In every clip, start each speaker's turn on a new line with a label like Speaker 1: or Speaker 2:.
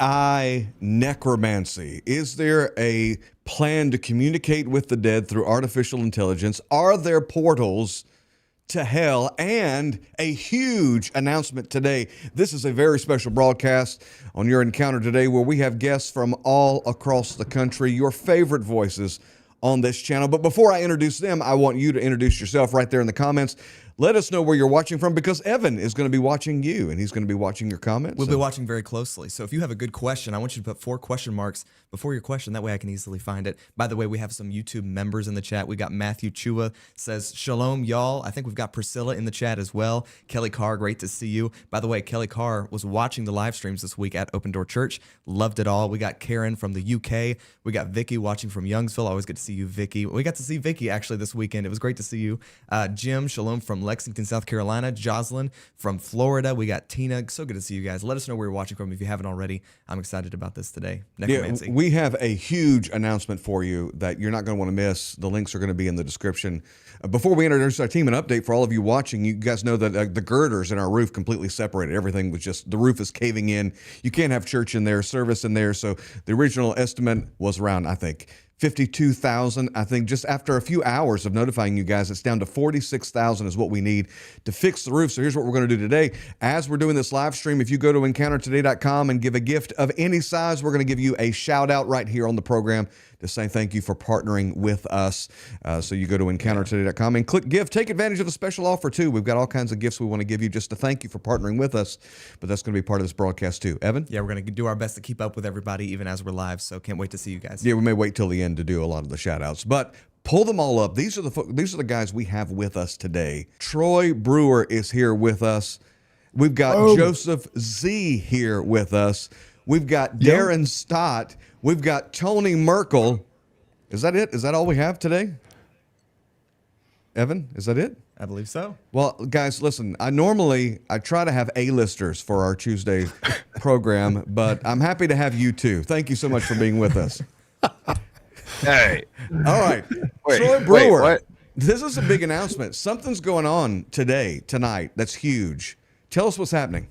Speaker 1: AI necromancy. Is there a plan to communicate with the dead through artificial intelligence? Are there portals to hell? And a huge announcement today. This is a very special broadcast on Your Encounter Today, where we have guests from all across the country, your favorite voices on this channel. But before I introduce them, I want you to introduce yourself right there in the comments. Let us know where you're watching from, because Evan is going to be watching you, and he's going to be watching your comments.
Speaker 2: We'll be watching very closely. So if you have a good question, I want you to put 4 question marks before your question. That way I can easily find it. By the way, we have some YouTube members in the chat. We got Matthew Chua says, "Shalom, y'all." I think we've got Priscilla in the chat as well. Kelly Carr, great to see you. By the way, Kelly Carr was watching the live streams this week at Open Door Church. Loved it all. We got Karen from the UK. We got Vicky watching from Youngsville. Always good to see you, Vicky. We got to see Vicky actually this weekend. It was great to see you. Jim, shalom from Lexington, South Carolina. Jocelyn from Florida. We got Tina. So good to see you guys. Let us know where you're watching from if you haven't already. I'm excited about this today. Necromancy.
Speaker 1: Yeah, we have a huge announcement for you that you're not going to want to miss. The links are going to be in the description. Before we introduce our team, an update for all of you watching. You guys know that the girders in our roof completely separated. Everything was just, the roof is caving in. You can't have church in there, service in there. So the original estimate was around, I think, 52,000. I think just after a few hours of notifying you guys, it's down to 46,000 is what we need to fix the roof. So here's what we're going to do today. As we're doing this live stream, if you go to encountertoday.com and give a gift of any size, we're going to give you a shout out right here on the program to say thank you for partnering with us. So you go to encountertoday.com and click give. Take advantage of the special offer too. We've got all kinds of gifts we want to give you just to thank you for partnering with us. But that's going to be part of this broadcast too. Evan?
Speaker 2: Yeah, we're going to do our best to keep up with everybody even as we're live. So can't wait to see you guys.
Speaker 1: Yeah, we may wait till the end to do a lot of the shout outs. But pull them all up. These are the guys we have with us today. Troy Brewer is here with us. We've got Joseph Z here with us. We've got Darren Stott. We've got Tony Merkel. Is that it? Is that all we have today? Evan, is that it?
Speaker 2: I believe so.
Speaker 1: Well, guys, listen, I try to have A-listers for our Tuesday program, but I'm happy to have you too. Thank you so much for being with us.
Speaker 3: Hey.
Speaker 1: All right. Troy Brewer. This is a big announcement. Something's going on tonight, that's huge. Tell us what's happening.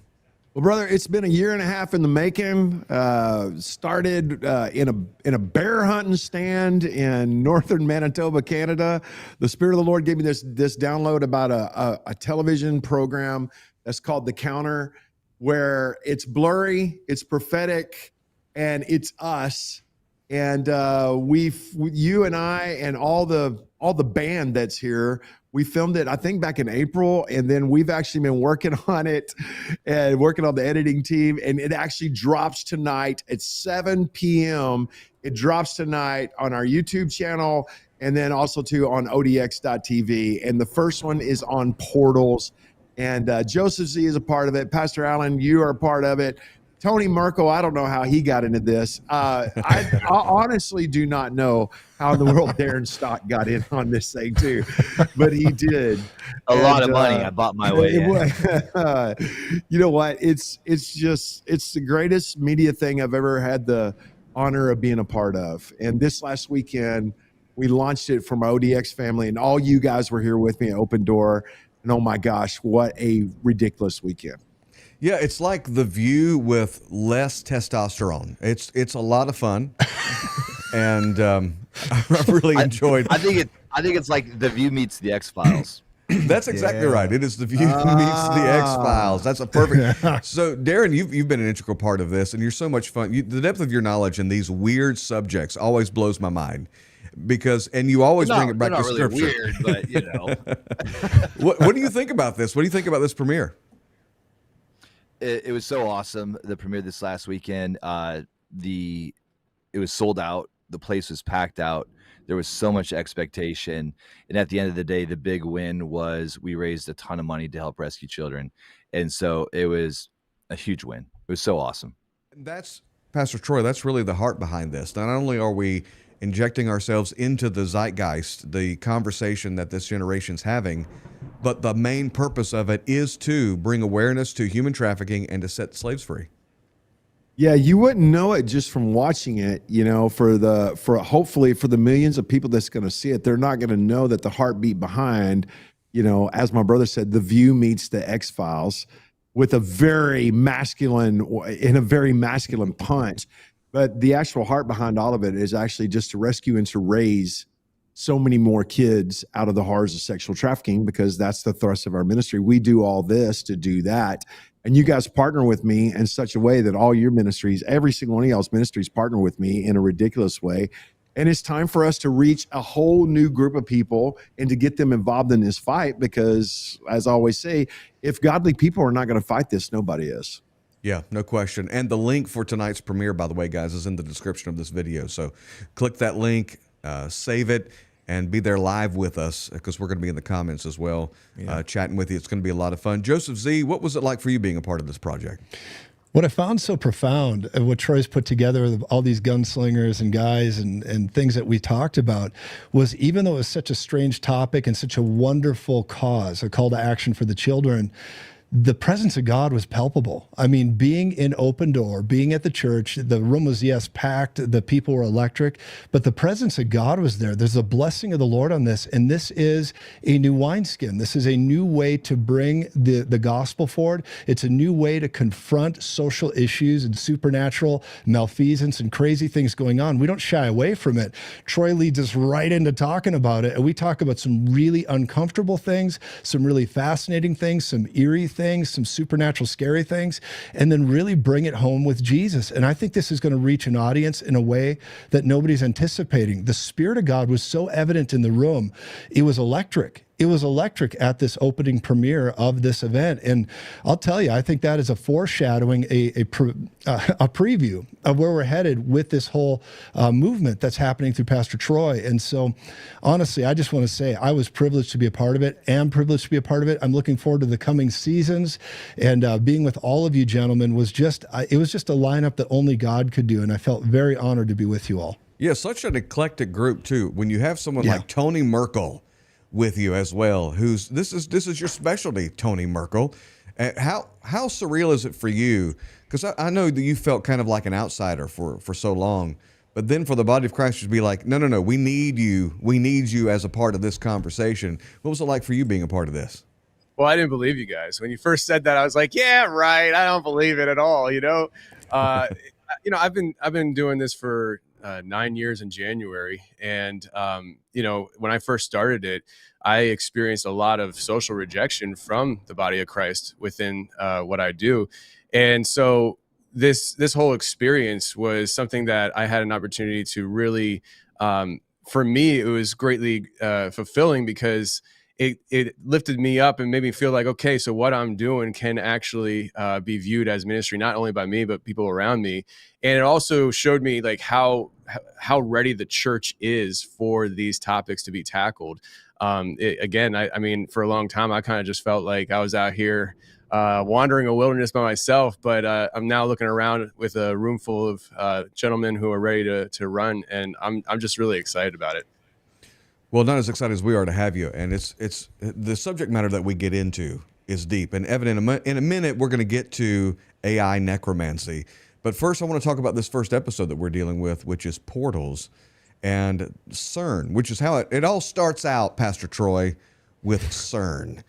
Speaker 4: Well, brother, it's been a year and a half in the making. Started in a bear hunting stand in northern Manitoba, Canada. The Spirit of the Lord gave me this download about a television program that's called The Counter, where it's blurry, it's prophetic, and it's us. And you and I and all the band that's here, we filmed it, I think, back in April, and then we've actually been working on it and working on the editing team, and it actually drops tonight at 7 p.m. It drops tonight on our YouTube channel, and then also too on odx.tv. And the first one is on portals, and Joseph Z is a part of it. Pastor Allen, you are a part of it. Tony Merkel, I don't know how he got into this. I honestly do not know how in the world Darren Stott got in on this thing too, but he did.
Speaker 3: A lot of money I bought my way in.
Speaker 4: You know what? It's the greatest media thing I've ever had the honor of being a part of. And this last weekend, we launched it from our ODX family, and all you guys were here with me at Open Door. And oh my gosh, what a ridiculous weekend.
Speaker 1: Yeah, it's like The View with less testosterone. It's a lot of fun, and I've really enjoyed.
Speaker 3: I think it's like The View meets The X-Files.
Speaker 1: That's exactly right. It is The View meets The X-Files. That's a perfect. So, Darren, you've been an integral part of this, and you're so much fun. The depth of your knowledge in these weird subjects always blows my mind. And you always bring it back to
Speaker 3: really
Speaker 1: scripture.
Speaker 3: Weird, but you know.
Speaker 1: What do you think about this? What do you think about this premiere?
Speaker 3: It was so awesome. The premiere this last weekend, it was sold out. The place was packed out. There was so much expectation. And at the end of the day, the big win was we raised a ton of money to help rescue children. And so it was a huge win. It was so awesome.
Speaker 1: That's, Pastor Troy, that's really the heart behind this. Not only are we injecting ourselves into the zeitgeist, the conversation that this generation's having, but the main purpose of it is to bring awareness to human trafficking and to set slaves free.
Speaker 4: Yeah, you wouldn't know it just from watching it, you know, hopefully for the millions of people that's going to see it, they're not going to know that the heartbeat behind, you know, as my brother said, The View meets The X-Files. with a very masculine punch. But the actual heart behind all of it is actually just to rescue and to raise so many more kids out of the horrors of sexual trafficking, because that's the thrust of our ministry. We do all this to do that. And you guys partner with me in such a way that all your ministries, every single one of y'all's ministries, partner with me in a ridiculous way. And it's time for us to reach a whole new group of people and to get them involved in this fight, because, as I always say, if godly people are not going to fight this, nobody is.
Speaker 1: Yeah, no question. And the link for tonight's premiere, by the way, guys, is in the description of this video. So click that link, save it, and be there live with us, because we're going to be in the comments as well, chatting with you. It's going to be a lot of fun. Joseph Z., what was it like for you being a part of this project?
Speaker 5: What I found so profound, what Troy's put together, all these gunslingers and guys and things that we talked about, was even though it was such a strange topic and such a wonderful cause, a call to action for the children, the presence of God was palpable. I mean, being in Open Door, being at the church, the room was, yes, packed, the people were electric, but the presence of God was there. There's a blessing of the Lord on this, and this is a new wineskin. This is a new way to bring the gospel forward. It's a new way to confront social issues and supernatural malfeasance and crazy things going on. We don't shy away from it. Troy leads us right into talking about it, and we talk about some really uncomfortable things, some really fascinating things, some eerie things, some supernatural scary things, and then really bring it home with Jesus. And I think this is going to reach an audience in a way that nobody's anticipating. The Spirit of God was so evident in the room. It was electric. It was electric at this opening premiere of this event. And I'll tell you, I think that is a foreshadowing, a preview of where we're headed with this whole movement that's happening through Pastor Troy. And so, honestly, I just want to say I was privileged to be a part of it, am privileged to be a part of it. I'm looking forward to the coming seasons. And being with all of you gentlemen was just, it was just a lineup that only God could do. And I felt very honored to be with you all.
Speaker 1: Yeah, such an eclectic group, too. When you have someone like Tony Merkel with you as well, who's this is your specialty, Tony Merkel. How surreal is it for you? Because I know that you felt kind of like an outsider for so long, but then for the body of Christ to be like, no, we need you as a part of this conversation. What was it like for you being a part of this?
Speaker 6: Well, I didn't believe you guys when you first said that. I was like, yeah, right. I don't believe it at all. I've been doing this for 9 years in January. And, when I first started it, I experienced a lot of social rejection from the body of Christ within what I do. And so this whole experience was something that I had an opportunity to really, for me, it was greatly fulfilling, because it lifted me up and made me feel like, okay, so what I'm doing can actually be viewed as ministry, not only by me, but people around me. And it also showed me like how ready the church is for these topics to be tackled. I mean, for a long time, I kind of just felt like I was out here wandering a wilderness by myself, but I'm now looking around with a room full of gentlemen who are ready to run. And I'm just really excited about it.
Speaker 1: Well, not as excited as we are to have you. And it's the subject matter that we get into is deep. And Evan, in a minute, we're going to get to AI necromancy. But first, I want to talk about this first episode that we're dealing with, which is portals and CERN, which is how it all starts out, Pastor Troy, with CERN.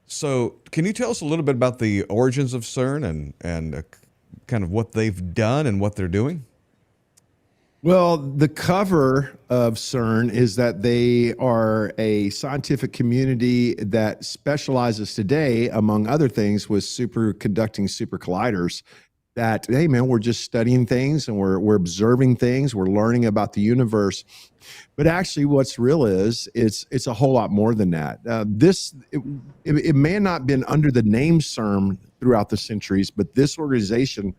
Speaker 1: So can you tell us a little bit about the origins of CERN and kind of what they've done and what they're doing?
Speaker 4: Well, the cover of CERN is that they are a scientific community that specializes today, among other things, with superconducting super colliders. That, hey, man, we're just studying things and we're observing things. We're learning about the universe. But actually, what's real is it's a whole lot more than that. It may have not been under the name CERN throughout the centuries, but this organization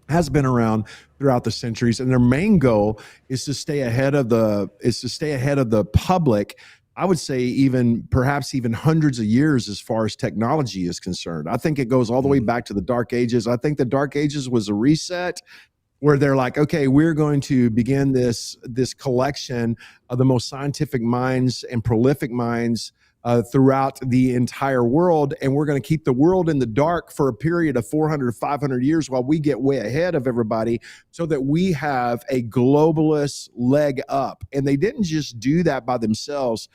Speaker 4: has been around throughout the centuries, and their main goal is to stay ahead of the public. I would say perhaps even hundreds of years as far as technology is concerned. I think it goes all the way back to the Dark Ages. I think the Dark Ages was a reset where they're like, okay, we're going to begin this collection of the most scientific minds and prolific minds throughout the entire world, and we're going to keep the world in the dark for a period of 400, 500 years while we get way ahead of everybody so that we have a globalist leg up. And they didn't just do that by themselves.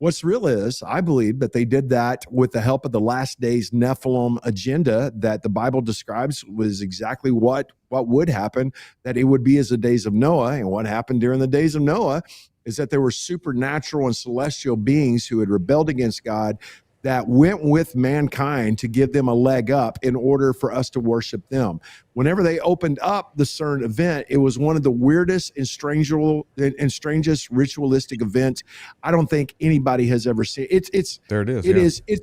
Speaker 4: What's real is, I believe that they did that with the help of the last days Nephilim agenda that the Bible describes was exactly what would happen, that it would be as the days of Noah. And what happened during the days of Noah is that there were supernatural and celestial beings who had rebelled against God that went with mankind to give them a leg up in order for us to worship them. Whenever they opened up the CERN event, it was one of the weirdest and strangest ritualistic events I don't think anybody has ever seen. It's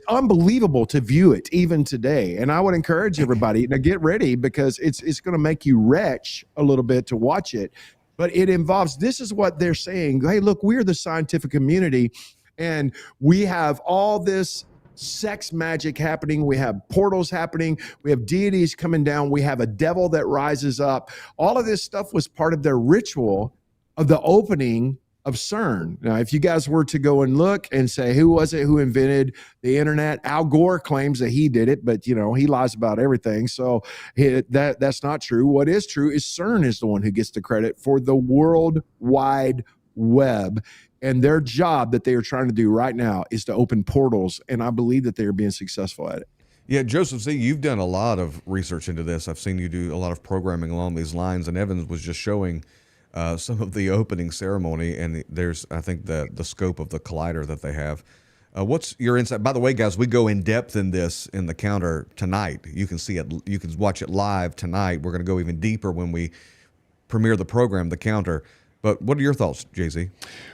Speaker 4: unbelievable to view it even today. And I would encourage everybody to get ready, because it's going to make you retch a little bit to watch it. But it involves, this is what they're saying. Hey, look, we're the scientific community, and we have all this sex magic happening. We have portals happening. We have deities coming down. We have a devil that rises up. All of this stuff was part of their ritual of the opening of CERN. Now, if you guys were to go and look and say, who was it who invented the internet? Al Gore claims that he did it, but he lies about everything. So that's not true. What is true is CERN is the one who gets the credit for the World Wide Web. And their job that they are trying to do right now is to open portals. And I believe that they are being successful at it.
Speaker 1: Yeah, Joseph Z., you've done a lot of research into this. I've seen you do a lot of programming along these lines. And Evans was just showing some of the opening ceremony. And there's, I think, the scope of the collider that they have. What's your insight? By the way, guys, we go in depth in this in the counter tonight. You can see it. You can watch it live tonight. We're going to go even deeper when we premiere the program, the counter. But what are your thoughts, Jay-Z?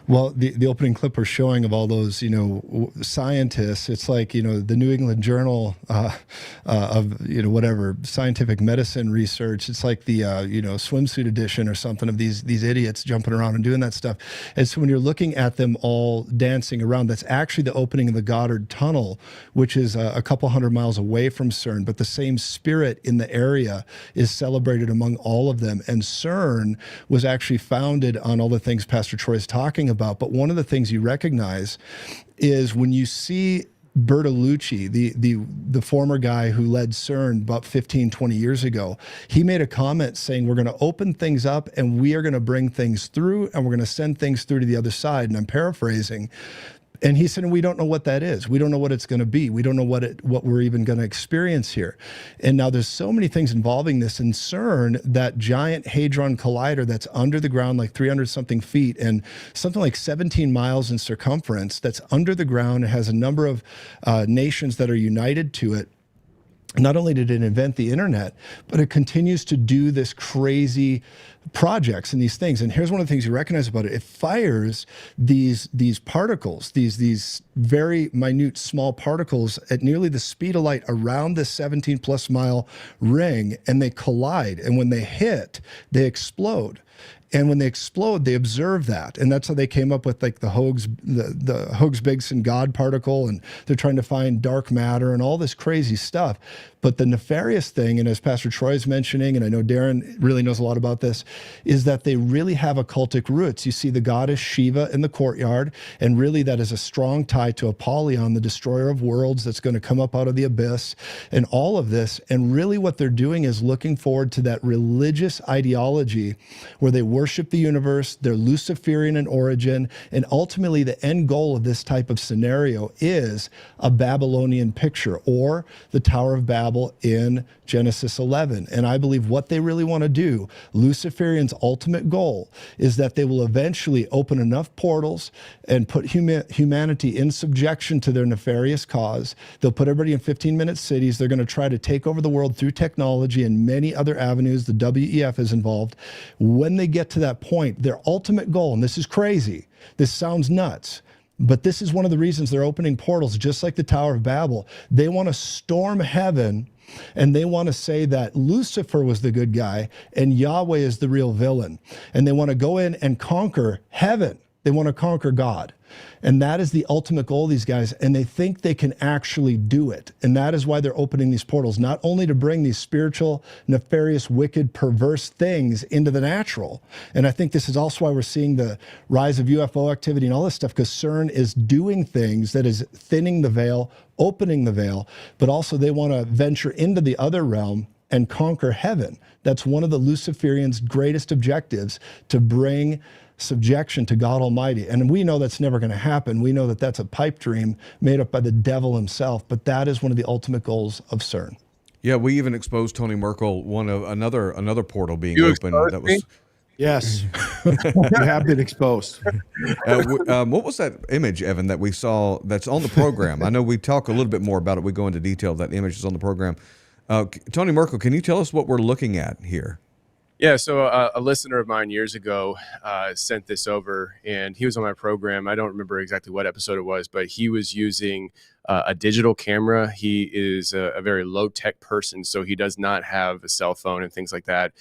Speaker 5: Well, the opening clip we're showing of all those, scientists, it's like, the New England Journal of, whatever, scientific medicine research. It's like the, swimsuit edition or something of these idiots jumping around and doing that stuff. And so when you're looking at them all dancing around, that's actually the opening of the Goddard Tunnel, which is a couple hundred miles away from CERN. But the same spirit in the area is celebrated among all of them. And CERN was actually founded on all the things Pastor Troy is talking about. But one of the things you recognize is when you see Bertolucci, the former guy who led CERN about 15, 20 years ago, he made a comment saying, we're going to open things up and we are going to bring things through and we're going to send things through to the other side. And I'm paraphrasing. And he said, we don't know what that is. We don't know what it's going to be. We don't know what we're even going to experience here. And now there's so many things involving this. In CERN, that giant Hadron Collider that's under the ground, like 300 something feet and something like 17 miles in circumference, that's under the ground. It has a number of nations that are united to it. Not only did it invent the internet, but it continues to do this crazy projects and these things. And here's one of the things you recognize about it. It fires these particles, these very minute small particles at nearly the speed of light around this 17 plus mile ring, and they collide. And when they hit, they explode. And when they explode, they observe that. And that's how they came up with like the Higgs-Boson God particle, and they're trying to find dark matter and all this crazy stuff. But the nefarious thing, and as Pastor Troy is mentioning, and I know Darren really knows a lot about this, is that they really have occultic roots. You see the goddess Shiva in the courtyard, and really that is a strong tie to Apollyon, the destroyer of worlds that's going to come up out of the abyss, and all of this. And really what they're doing is looking forward to that religious ideology where they worship the universe, they're Luciferian in origin, and ultimately the end goal of this type of scenario is a Babylonian picture, or the Tower of Babel in Genesis 11. And I believe what they really want to do, Luciferian's ultimate goal, is that they will eventually open enough portals and put humanity in subjection to their nefarious cause. They'll put everybody in 15-minute cities. They're going to try to take over the world through technology and many other avenues. The WEF is involved. When they get to that point, their ultimate goal, and this is crazy, this sounds nuts, but this is one of the reasons they're opening portals, just like the Tower of Babel. They want to storm heaven, and they want to say that Lucifer was the good guy and Yahweh is the real villain. And they want to go in and conquer heaven. They want to conquer God. And that is the ultimate goal of these guys. And they think they can actually do it. And that is why they're opening these portals, not only to bring these spiritual, nefarious, wicked, perverse things into the natural. And I think this is also why we're seeing the rise of UFO activity and all this stuff, because CERN is doing things that is thinning the veil, opening the veil, but also they want to venture into the other realm and conquer heaven. That's one of the Luciferians' greatest objectives, to bring subjection to God Almighty. And we know that's never going to happen. We know that that's a pipe dream made up by the devil himself, but that is one of the ultimate goals of CERN.
Speaker 1: Yeah, we even exposed Tony Merkel, another portal being
Speaker 6: You
Speaker 1: open.
Speaker 6: exposed
Speaker 1: That
Speaker 6: me?
Speaker 1: was
Speaker 4: Yes, you have been exposed.
Speaker 1: what was that image, Evan, that we saw that's on the program? I know we talk a little bit more about it. We go into detail. That image is on the program. Tony Merkel, can you tell us what we're looking at here?
Speaker 6: Yeah, so a listener of mine years ago sent this over, and he was on my program. I don't remember exactly what episode it was, but he was using a digital camera. He is a very low-tech person, so he does not have a cell phone and things like that.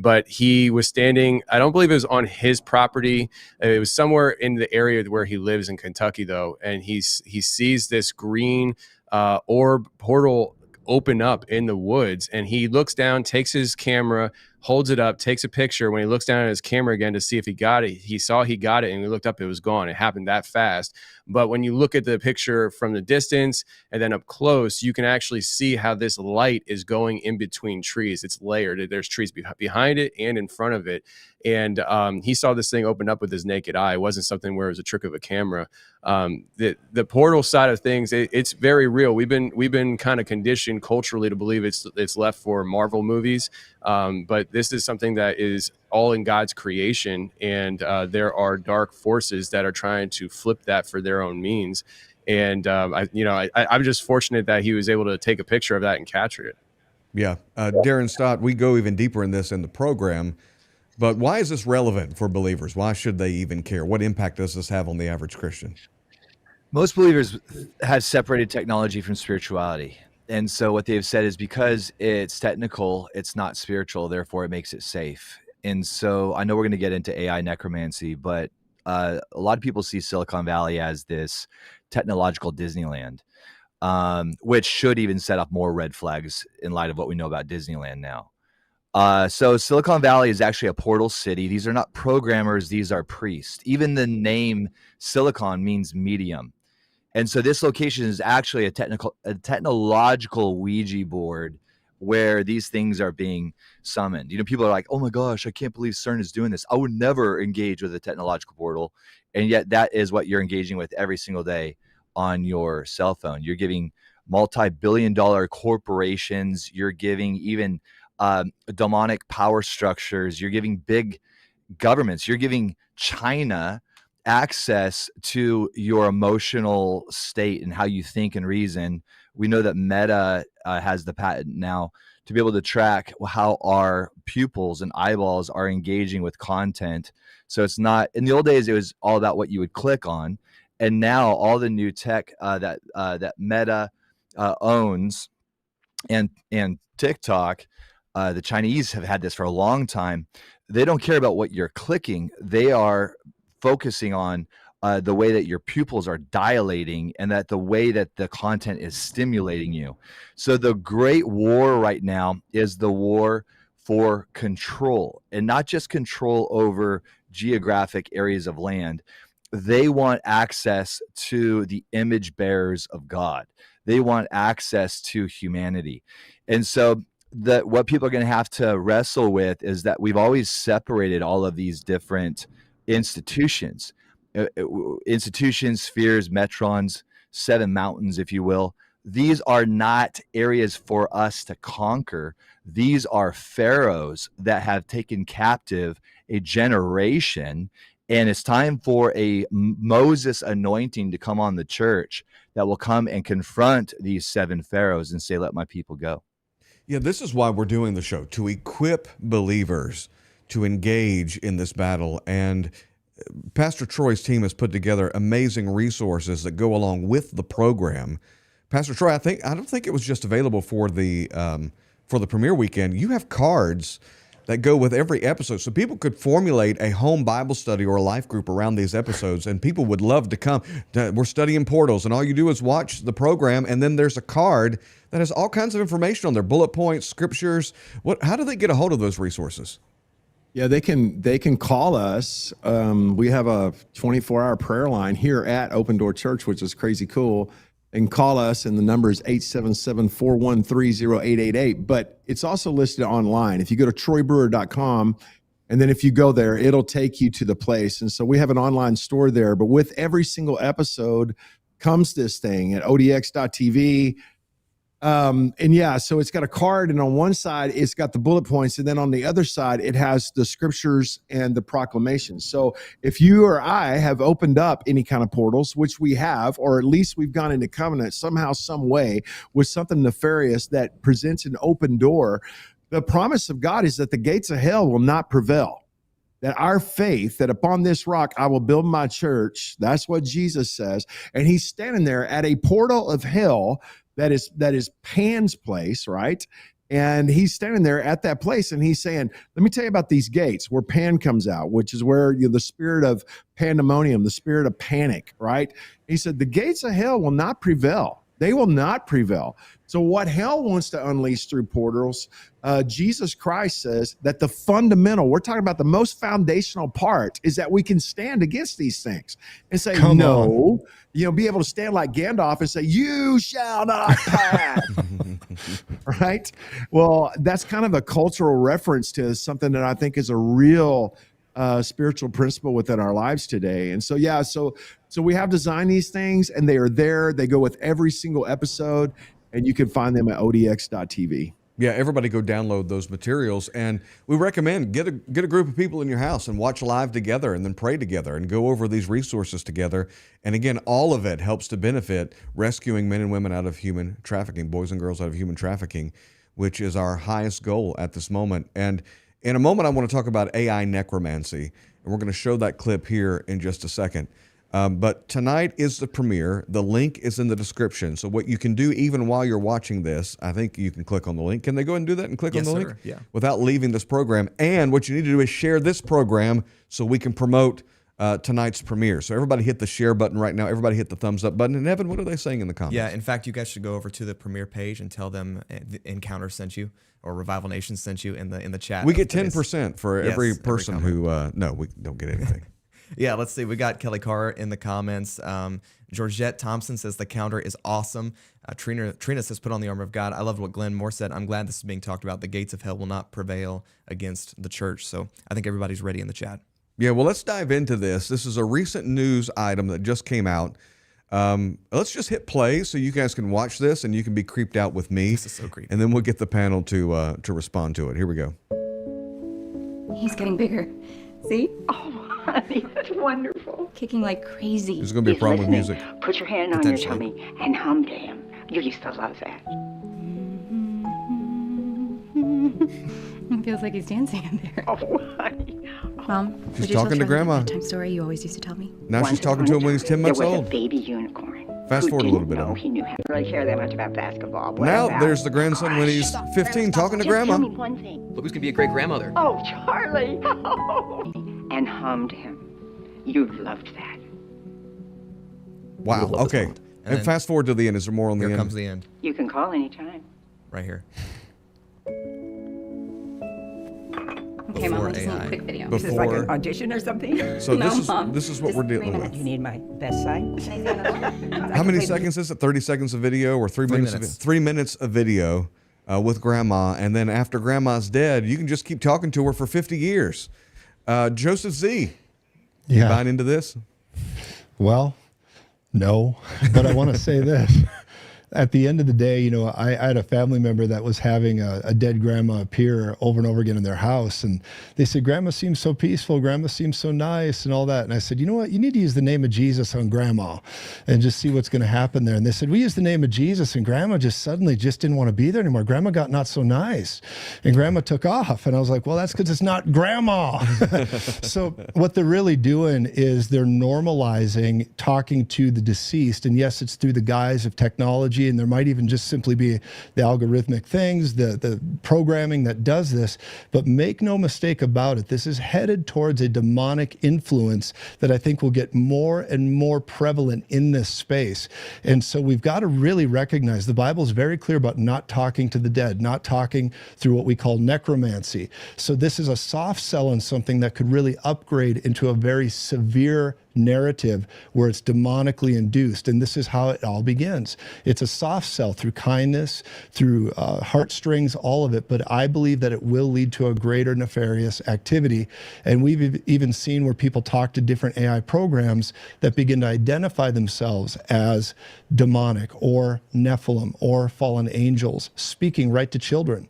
Speaker 6: But he was standing, I don't believe it was on his property. It was somewhere in the area where he lives in Kentucky, though, and he sees this green orb portal open up in the woods, and he looks down, takes his camera, holds it up, takes a picture. When he looks down at his camera again to see if he got it, he saw he got it, and he looked up, it was gone. It happened that fast. But when you look at the picture from the distance and then up close, you can actually see how this light is going in between trees. It's layered. There's trees behind it and in front of it. And he saw this thing open up with his naked eye. It wasn't something where it was a trick of a camera. The portal side of things, it's very real. We've been kind of conditioned culturally to believe it's left for Marvel movies, but this is something that is all in God's creation, and there are dark forces that are trying to flip that for their own means. And I'm just fortunate that he was able to take a picture of that and capture it.
Speaker 1: Yeah, Darren Stott, we go even deeper in this in the program. But why is this relevant for believers? Why should they even care? What impact does this have on the average Christian?
Speaker 3: Most believers have separated technology from spirituality. And so what they've said is because it's technical, it's not spiritual, therefore it makes it safe. And so I know we're going to get into AI necromancy, but a lot of people see Silicon Valley as this technological Disneyland, which should even set up more red flags in light of what we know about Disneyland now. So Silicon Valley is actually a portal city. These are not programmers. These are priests. Even the name Silicon means medium. And so this location is actually a technological Ouija board where these things are being summoned. People are like, oh my gosh, I can't believe CERN is doing this. I would never engage with a technological portal. And yet that is what you're engaging with every single day on your cell phone. You're giving multi-billion-dollar corporations. You're giving even demonic power structures. You're giving big governments. You're giving China access to your emotional state and how you think and reason. We know that Meta has the patent now to be able to track how our pupils and eyeballs are engaging with content. So it's not, in the old days, it was all about what you would click on. And now all the new tech that Meta owns and TikTok, the Chinese have had this for a long time. They don't care about what you're clicking. They are focusing on the way that your pupils are dilating and that the way that the content is stimulating you. So the great war right now is the war for control, and not just control over geographic areas of land. They want access to the image bearers of God. They want access to humanity. And so what people are going to have to wrestle with is that we've always separated all of these different institutions, spheres, metrons, seven mountains, if you will. These are not areas for us to conquer. These are pharaohs that have taken captive a generation, and it's time for a Moses anointing to come on the church that will come and confront these seven pharaohs and say, let my people go.
Speaker 1: Yeah, this is why we're doing the show, to equip believers to engage in this battle. And Pastor Troy's team has put together amazing resources that go along with the program. Pastor Troy, I don't think it was just available for the premiere weekend. You have cards that go with every episode, so people could formulate a home Bible study or a life group around these episodes, and people would love to come. We're studying portals, and all you do is watch the program, and then there's a card that has all kinds of information on there, bullet points, scriptures. How do they get a hold of those resources?
Speaker 4: Yeah, they can call us. We have a 24-hour prayer line here at Open Door Church, which is crazy cool. They can call us, and the number is 877-413-0888. But it's also listed online. If you go to troybrewer.com, And then if you go there, it'll take you to the place. And so we have an online store there, but with every single episode comes this thing at odx.tv. And yeah, so it's got a card, and on one side it's got the bullet points, and then on the other side it has the scriptures and the proclamations. So if you or I have opened up any kind of portals, which we have, or at least we've gone into covenant somehow, some way with something nefarious that presents an open door, the promise of God is that the gates of hell will not prevail. That our faith, that upon this rock I will build my church. That's what Jesus says. And he's standing there at a portal of hell that is Pan's place, right? And he's standing there at that place, and he's saying, let me tell you about these gates where Pan comes out, which is where the spirit of pandemonium, the spirit of panic, right? He said, the gates of hell will not prevail. They will not prevail. So what hell wants to unleash through portals, Jesus Christ says that the fundamental, we're talking about the most foundational part, is that we can stand against these things and say, no, be able to stand like Gandalf and say, you shall not pass. Right? Well, that's kind of a cultural reference to something that I think is a real spiritual principle within our lives today. And so, yeah, so we have designed these things, and they are there. They go with every single episode, and you can find them at odx.tv.
Speaker 1: Yeah, everybody go download those materials, and we recommend get a group of people in your house and watch live together, and then pray together and go over these resources together. And again, all of it helps to benefit rescuing men and women out of human trafficking, boys and girls out of human trafficking, which is our highest goal at this moment. And in a moment, I want to talk about AI necromancy, and we're going to show that clip here in just a second. But tonight is the premiere. The link is in the description. So what you can do even while you're watching this, I think you can click on the link. Can they go ahead and do that and click on the link?
Speaker 2: Yeah.
Speaker 1: Without leaving this program. And what you need to do is share this program so we can promote tonight's premiere. So everybody hit the share button right now. Everybody hit the thumbs up button. And Evan, what are they saying in the comments?
Speaker 2: Yeah, in fact, you guys should go over to the premiere page and tell them the Encounter sent you, or Revival Nation sent you in the chat.
Speaker 1: We get 10% for every person who, no, we don't get anything.
Speaker 2: Yeah, let's see. We got Kelly Carr in the comments. Georgette Thompson says the counter is awesome. Trina says, put on the armor of God. I loved what Glenn Moore said. I'm glad this is being talked about. The gates of hell will not prevail against the church. So I think everybody's ready in the chat.
Speaker 1: Yeah, well, let's dive into this. This is a recent news item that just came out. Let's just hit play so you guys can watch this and you can be creeped out with me.
Speaker 2: This is so creepy.
Speaker 1: And then we'll get the panel to respond to it. Here we go.
Speaker 7: He's getting bigger. See?
Speaker 8: Oh, honey, that's wonderful.
Speaker 7: Kicking like crazy.
Speaker 1: There's going to be a problem with music.
Speaker 8: Put your hand on your tummy and hum to him. You used to love that.
Speaker 7: It feels like he's dancing in there.
Speaker 8: Oh, honey.
Speaker 7: Mom,
Speaker 1: She's
Speaker 7: would you
Speaker 1: talking
Speaker 7: tell
Speaker 1: to
Speaker 7: Charlie
Speaker 1: Grandma.
Speaker 7: the bedtime story you always used to tell me?
Speaker 1: Now she's
Speaker 8: Once
Speaker 1: talking
Speaker 8: upon
Speaker 1: to
Speaker 8: a
Speaker 1: him when he's
Speaker 8: time,
Speaker 1: 10 months
Speaker 8: there was
Speaker 1: old.
Speaker 8: a baby unicorn.
Speaker 1: Fast
Speaker 8: who
Speaker 1: forward a little
Speaker 8: didn't
Speaker 1: bit,
Speaker 8: know
Speaker 1: Ellen.
Speaker 8: he knew how to really care that much about basketball. What
Speaker 1: Now
Speaker 8: about-
Speaker 1: there's the grandson when he's 15 talking to
Speaker 8: Just
Speaker 1: Grandma.
Speaker 8: tell me one thing.
Speaker 9: Look who's gonna be a great grandmother.
Speaker 8: Oh, Charlie. And hummed him. You loved that.
Speaker 1: Wow,
Speaker 2: love this
Speaker 1: okay.
Speaker 2: moment.
Speaker 1: And
Speaker 2: then
Speaker 1: fast forward to the end. Is there more on the
Speaker 2: Here
Speaker 1: end?
Speaker 2: comes the end,
Speaker 8: You can call anytime.
Speaker 2: right here.
Speaker 7: Okay, Mom, I
Speaker 2: Before
Speaker 7: just need
Speaker 2: AI.
Speaker 7: a quick video.
Speaker 2: Before-
Speaker 8: Is this like an audition or something?
Speaker 1: So
Speaker 7: No,
Speaker 1: this is what we're dealing
Speaker 8: Do
Speaker 1: with.
Speaker 8: you need my best side?
Speaker 1: How many seconds is it? 30 seconds of video or 3 minutes?
Speaker 2: minutes.
Speaker 1: 3 minutes of video with Grandma, and then after Grandma's dead, you can just keep talking to her for 50 years. Joseph Z, you buying into this?
Speaker 5: Well, no, but I want to say this. At the end of the day, you know, I had a family member that was having a dead grandma appear over and over again in their house. And they said, Grandma seems so peaceful. Grandma seems so nice and all that. And I said, you know what? You need to use the name of Jesus on Grandma and just see what's going to happen there. And they said, we used the name of Jesus and Grandma just suddenly just didn't want to be there anymore. Grandma got not so nice and Grandma took off. And I was like, well, that's because it's not Grandma. So what they're really doing is they're normalizing talking to the deceased. And yes, it's through the guise of technology. And there might even just simply be the algorithmic things, the programming that does this. But make no mistake about it, this is headed towards a demonic influence that I think will get more and more prevalent in this space. And so we've got to really recognize the Bible is very clear about not talking to the dead, not talking through what we call necromancy. So this is a soft sell on something that could really upgrade into a very severe narrative where it's demonically induced. And this is how it all begins. It's a soft sell through kindness, through heartstrings, all of it. But I believe that it will lead to a greater nefarious activity. And we've even seen where people talk to different AI programs that begin to identify themselves as demonic or Nephilim or fallen angels, speaking right to children.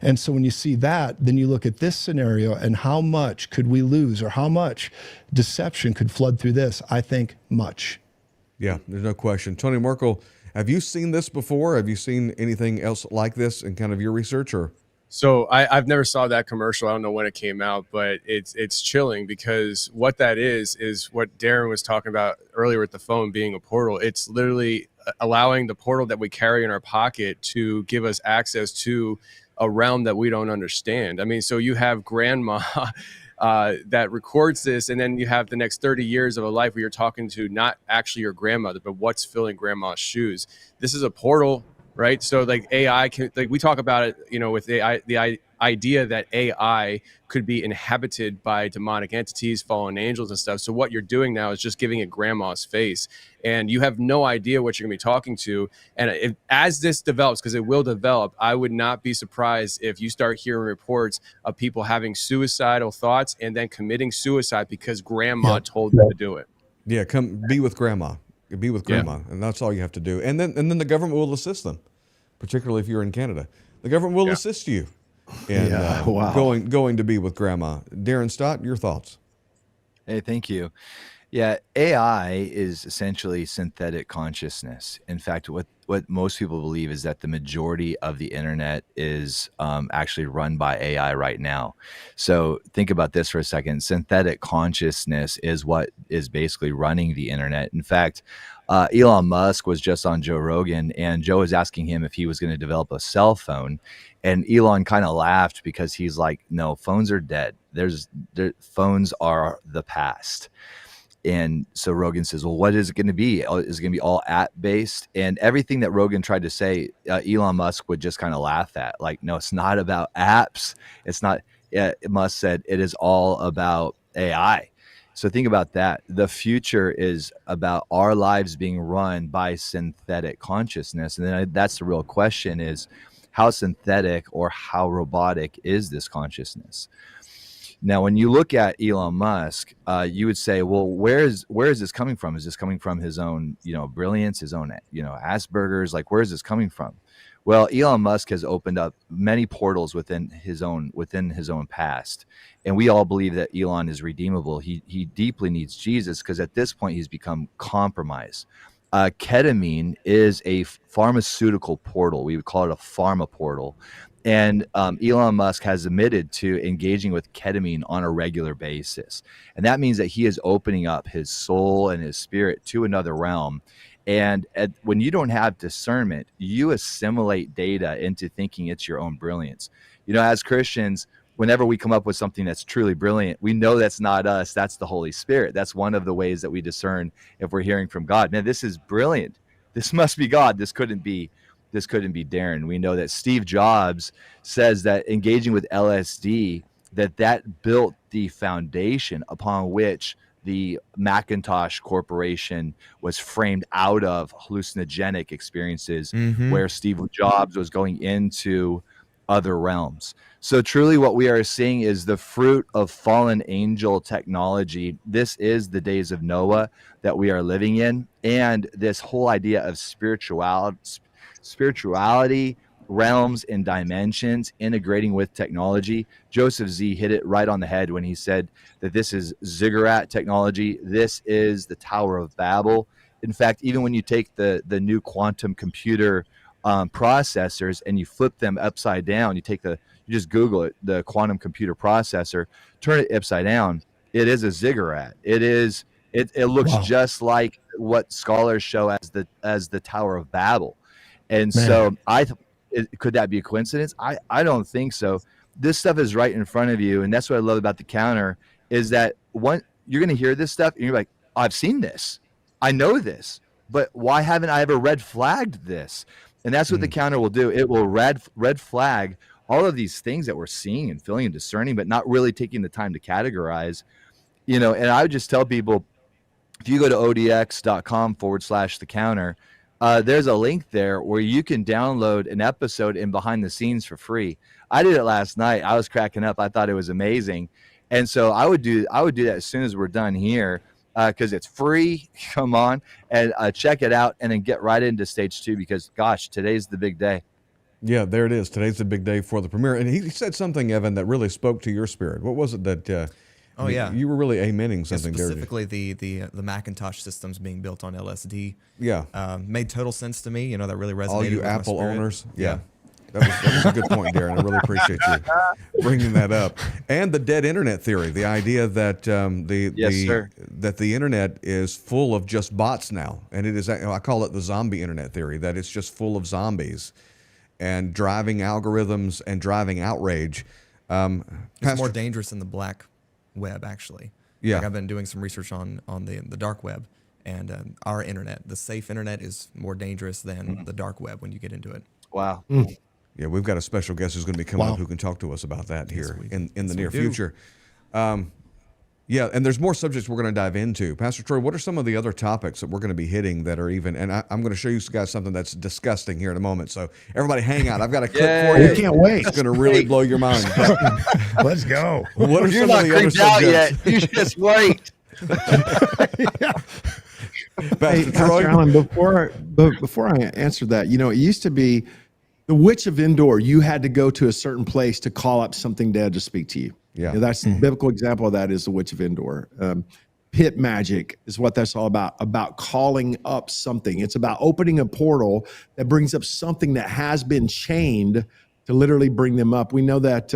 Speaker 5: And so when you see that, then you look at this scenario and how much could we lose, or how much deception could flood through this? I think much.
Speaker 1: Yeah, there's no question. Tony Merkel, have you seen this before? Have you seen anything else like this in kind of your research? Or
Speaker 6: So I've never saw that commercial. I don't know when it came out, but it's chilling, because what that is what Darren was talking about earlier with the phone being a portal. It's literally allowing the portal that we carry in our pocket to give us access to a realm that we don't understand. I mean, so you have grandma that records this, and then you have the next 30 years of a life where you're talking to not actually your grandmother, but what's filling grandma's shoes. This is a portal, right? So like AI can, like we talk about it, you know, with AI, the idea that AI could be inhabited by demonic entities, fallen angels and stuff. So what you're doing now is just giving it grandma's face, and you have no idea what you're gonna be talking to. And as this develops, because it will develop, I would not be surprised if you start hearing reports of people having suicidal thoughts and then committing suicide because grandma told them to do it.
Speaker 1: yeah, come be with grandma. Be with grandma, and that's all you have to do. And then the government will assist them, particularly if you're in Canada. The government will assist you in going to be with grandma. Darren Stott, your thoughts?
Speaker 3: Hey, thank you. Yeah, AI is essentially synthetic consciousness. In fact, what most people believe is that the majority of the internet is actually run by AI right now. So think about this for a second. Synthetic consciousness is what is basically running the internet. In fact, Elon Musk was just on Joe Rogan, and Joe was asking him if he was going to develop a cell phone. And Elon kind of laughed because he's like, no, phones are dead. Phones are the past. And so Rogan says, well, what is it going to be? Is it going to be all app based? And everything that Rogan tried to say, Elon Musk would just kind of laugh at. Like, no, it's not about apps. It's not. Musk said it is all about AI. So think about that. The future is about our lives being run by synthetic consciousness. And then that's the real question, is how synthetic or how robotic is this consciousness? Now, when you look at Elon Musk, you would say, well, where is this coming from? Is this coming from his own, brilliance, his own, Asperger's? Like, where is this coming from? Well, Elon Musk has opened up many portals within his own past, and we all believe that Elon is redeemable. He deeply needs Jesus, because at this point he's become compromised. Ketamine is a pharmaceutical portal. We would call it a pharma portal. And Elon Musk has admitted to engaging with ketamine on a regular basis. And that means that he is opening up his soul and his spirit to another realm. And when you don't have discernment, you assimilate data into thinking it's your own brilliance. As Christians, whenever we come up with something that's truly brilliant, we know that's not us, that's the Holy Spirit. That's one of the ways that we discern if we're hearing from God. Man, this is brilliant. This must be God. This couldn't be Darren. We know that Steve Jobs says that engaging with LSD, that built the foundation upon which the Macintosh Corporation was framed out of hallucinogenic experiences, where Steve Jobs was going into other realms. So truly what we are seeing is the fruit of fallen angel technology. This is the days of Noah that we are living in. And this whole idea of spirituality, realms and dimensions integrating with technology. Joseph Z hit it right on the head when he said that this is ziggurat technology. This is the Tower of Babel. In fact, even when you take the new quantum computer processors and you flip them upside down, you just Google it, the quantum computer processor, turn it upside down, it is a ziggurat. It looks just like what scholars show as the Tower of Babel. And so could that be a coincidence? I don't think so. This stuff is right in front of you. And that's what I love about the counter, is that you're going to hear this stuff and you're like, oh, I've seen this. I know this, but why haven't I ever red flagged this? And that's what the counter will do. It will red flag all of these things that we're seeing and feeling and discerning, but not really taking the time to categorize, and I would just tell people, if you go to odx.com/the counter, there's a link there where you can download an episode in behind the scenes for free. I did it last night. I was cracking up. I thought it was amazing. And so I would do that as soon as we're done here, because it's free. Come on and check it out, and then get right into stage 2, because gosh, today's the big day.
Speaker 1: Yeah, there it is. Today's the big day for the premiere. And he said something, Evan, that really spoke to your spirit. What was it that you were really amening something there?
Speaker 2: Specifically the Macintosh systems being built on LSD.
Speaker 1: Yeah.
Speaker 2: Made total sense to me. That really resonated
Speaker 1: All you
Speaker 2: with my
Speaker 1: Apple
Speaker 2: spirit.
Speaker 1: owners. Yeah. That was a good point, Darren. I really appreciate you bringing that up. And the dead internet theory, the idea that that the internet is full of just bots now, and it is. I call it the zombie internet theory, that it's just full of zombies and driving algorithms and driving outrage.
Speaker 2: It's more dangerous than the black web, actually.
Speaker 1: Yeah,
Speaker 2: I've been doing some research on the dark web, and our internet, the safe internet, is more dangerous than the dark web when you get into it.
Speaker 3: Wow.
Speaker 1: Yeah, we've got a special guest who's going to be coming up who can talk to us about that here in the near future. Yeah, and there's more subjects we're going to dive into. Pastor Troy, what are some of the other topics that we're going to be hitting that are even, and I'm going to show you guys something that's disgusting here in a moment. So everybody hang out. I've got a clip for you.
Speaker 4: We can't wait.
Speaker 1: It's going to really blow your mind.
Speaker 5: Let's go.
Speaker 1: What are
Speaker 3: You're
Speaker 1: some
Speaker 3: not
Speaker 1: of the other
Speaker 3: creeped out
Speaker 1: subjects?
Speaker 3: yet. You just wait.
Speaker 4: Hey, Pastor Allen, before I answer that, it used to be the Witch of Endor. You had to go to a certain place to call up something dead to speak to you.
Speaker 1: Yeah.
Speaker 4: That's the biblical example of that is the Witch of Endor. Pit magic is what that's all about calling up something. It's about opening a portal that brings up something that has been chained to literally bring them up. We know that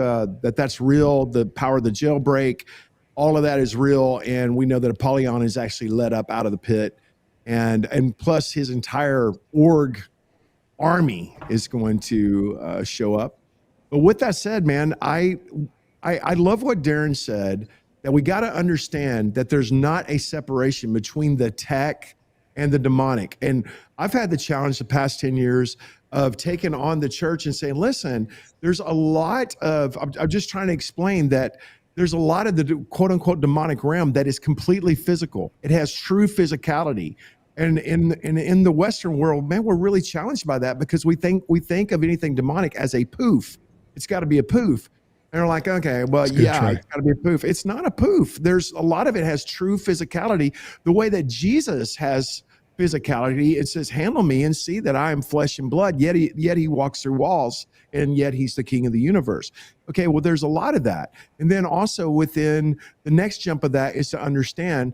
Speaker 4: that's real. The power of the jailbreak, all of that is real. And we know that Apollyon is actually led up out of the pit. And plus his entire org army is going to show up. But with that said, man, I love what Darren said, that we got to understand that there's not a separation between the tech and the demonic. And I've had the challenge the past 10 years of taking on the church and saying, listen, there's a lot of, I'm just trying to explain that there's a lot of the quote unquote demonic realm that is completely physical. It has true physicality. And in the Western world, man, we're really challenged by that because we think of anything demonic as a poof. It's got to be a poof. And we're like, okay, well, yeah, it's got to be a poof. It's not a poof. There's a lot of it has true physicality. The way that Jesus has physicality, it says, handle me and see that I am flesh and blood. Yet he walks through walls, and yet he's the king of the universe. Okay, well, there's a lot of that. And then also within the next jump of that is to understand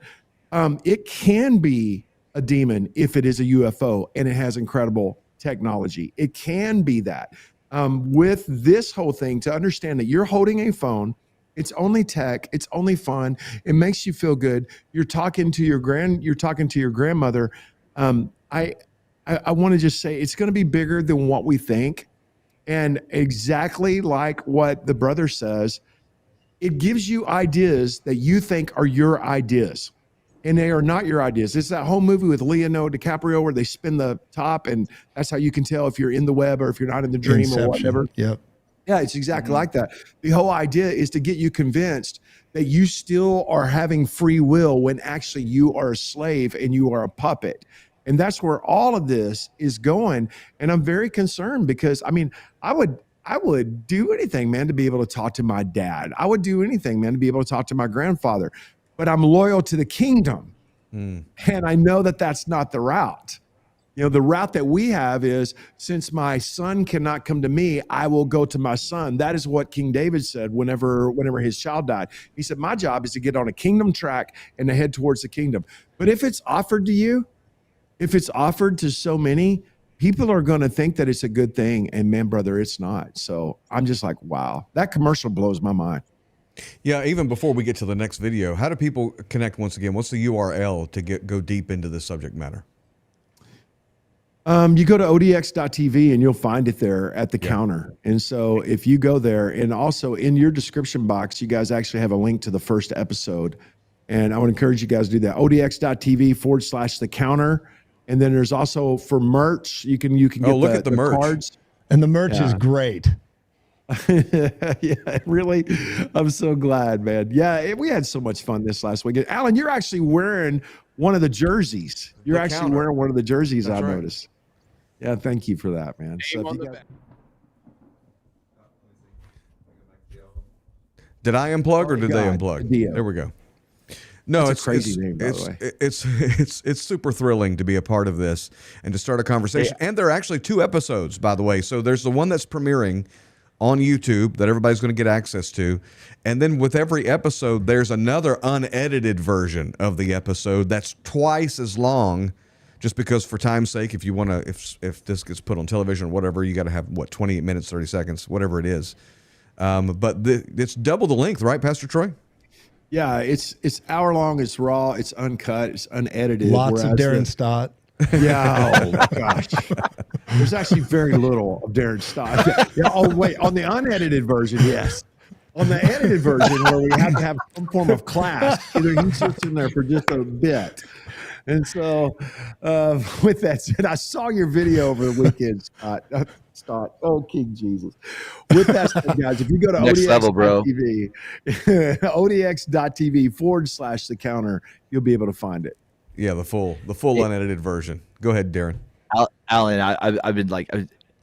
Speaker 4: it can be a demon if it is a UFO and it has incredible technology. It can be that. With this whole thing, to understand that you're holding a phone, it's only tech, it's only fun, it makes you feel good. You're talking to your grandmother. I want to just say it's going to be bigger than what we think, and exactly like what the brother says, it gives you ideas that you think are your ideas. And they are not your ideas. It's that whole movie with Leonardo DiCaprio where they spin the top, and that's how you can tell if you're in the web or if you're not in the dream or whatever.
Speaker 5: Yep.
Speaker 4: Yeah, it's exactly like that. The whole idea is to get you convinced that you still are having free will when actually you are a slave and you are a puppet. And that's where all of this is going. And I'm very concerned because, I mean, I would do anything, man, to be able to talk to my dad. I would do anything, man, to be able to talk to my grandfather. But I'm loyal to the kingdom. And I know that that's not the route. The route that we have is, since my son cannot come to me, I will go to my son. That is what King David said whenever his child died. He said, my job is to get on a kingdom track and to head towards the kingdom. But if it's offered to you, if it's offered to so many, people are going to think that it's a good thing. And man, brother, it's not. So I'm just like, wow, that commercial blows my mind.
Speaker 1: Yeah, even before we get to the next video, how do people connect once again? What's the URL to go deep into this subject matter?
Speaker 4: You go to odx.tv and you'll find it there at the counter. And so if you go there, and also in your description box, you guys actually have a link to the first episode. And I would encourage you guys to do that. odx.tv/the counter. And then there's also for merch, you can get
Speaker 1: look at the merch.
Speaker 4: Cards.
Speaker 5: And the merch is great.
Speaker 4: Yeah, really. I'm so glad, man. Yeah, we had so much fun this last weekend. Alan, you're actually wearing one of the jerseys. You're
Speaker 1: The
Speaker 4: actually
Speaker 1: counter.
Speaker 4: wearing one of the jerseys.
Speaker 1: That's
Speaker 4: I
Speaker 1: right.
Speaker 4: noticed. Yeah, thank you for that, man. So
Speaker 6: Name
Speaker 4: if
Speaker 6: on
Speaker 4: you
Speaker 6: the
Speaker 4: guys-
Speaker 6: back.
Speaker 1: Did I unplug or
Speaker 4: Oh,
Speaker 1: did they
Speaker 4: God.
Speaker 1: unplug?
Speaker 4: Dio.
Speaker 1: There we go. No,
Speaker 4: That's a crazy name, by the
Speaker 1: it's,
Speaker 4: way.
Speaker 1: it's super thrilling to be a part of this and to start a conversation. And there are actually 2 episodes, by the way. So there's the one that's premiering on YouTube that everybody's going to get access to. And then with every episode, there's another unedited version of the episode that's twice as long. Just because, for time's sake, if you want to, if this gets put on television or whatever, you got to have 28 minutes, 30 seconds, whatever it is. But it's double the length, right, Pastor Troy?
Speaker 4: Yeah, it's hour long. It's raw. It's uncut. It's unedited.
Speaker 5: Lots of
Speaker 4: whereas
Speaker 5: Darren
Speaker 4: the-
Speaker 5: Stott.
Speaker 4: Yeah. Oh gosh. There's actually very little of Darren Stott. Yeah, oh wait, on the unedited version, yes. On the edited version, where we have to have some form of class, either he sits in there for just a bit. And so, with that said, I saw your video over the weekend, Stott. Oh, King Jesus. With that said, guys, if you go to
Speaker 3: Next level, bro.
Speaker 4: odx.tv, odx.tv/the counter, you'll be able to find it.
Speaker 1: Yeah, the full unedited version. Go ahead, Darren.
Speaker 3: Alan, I've been like,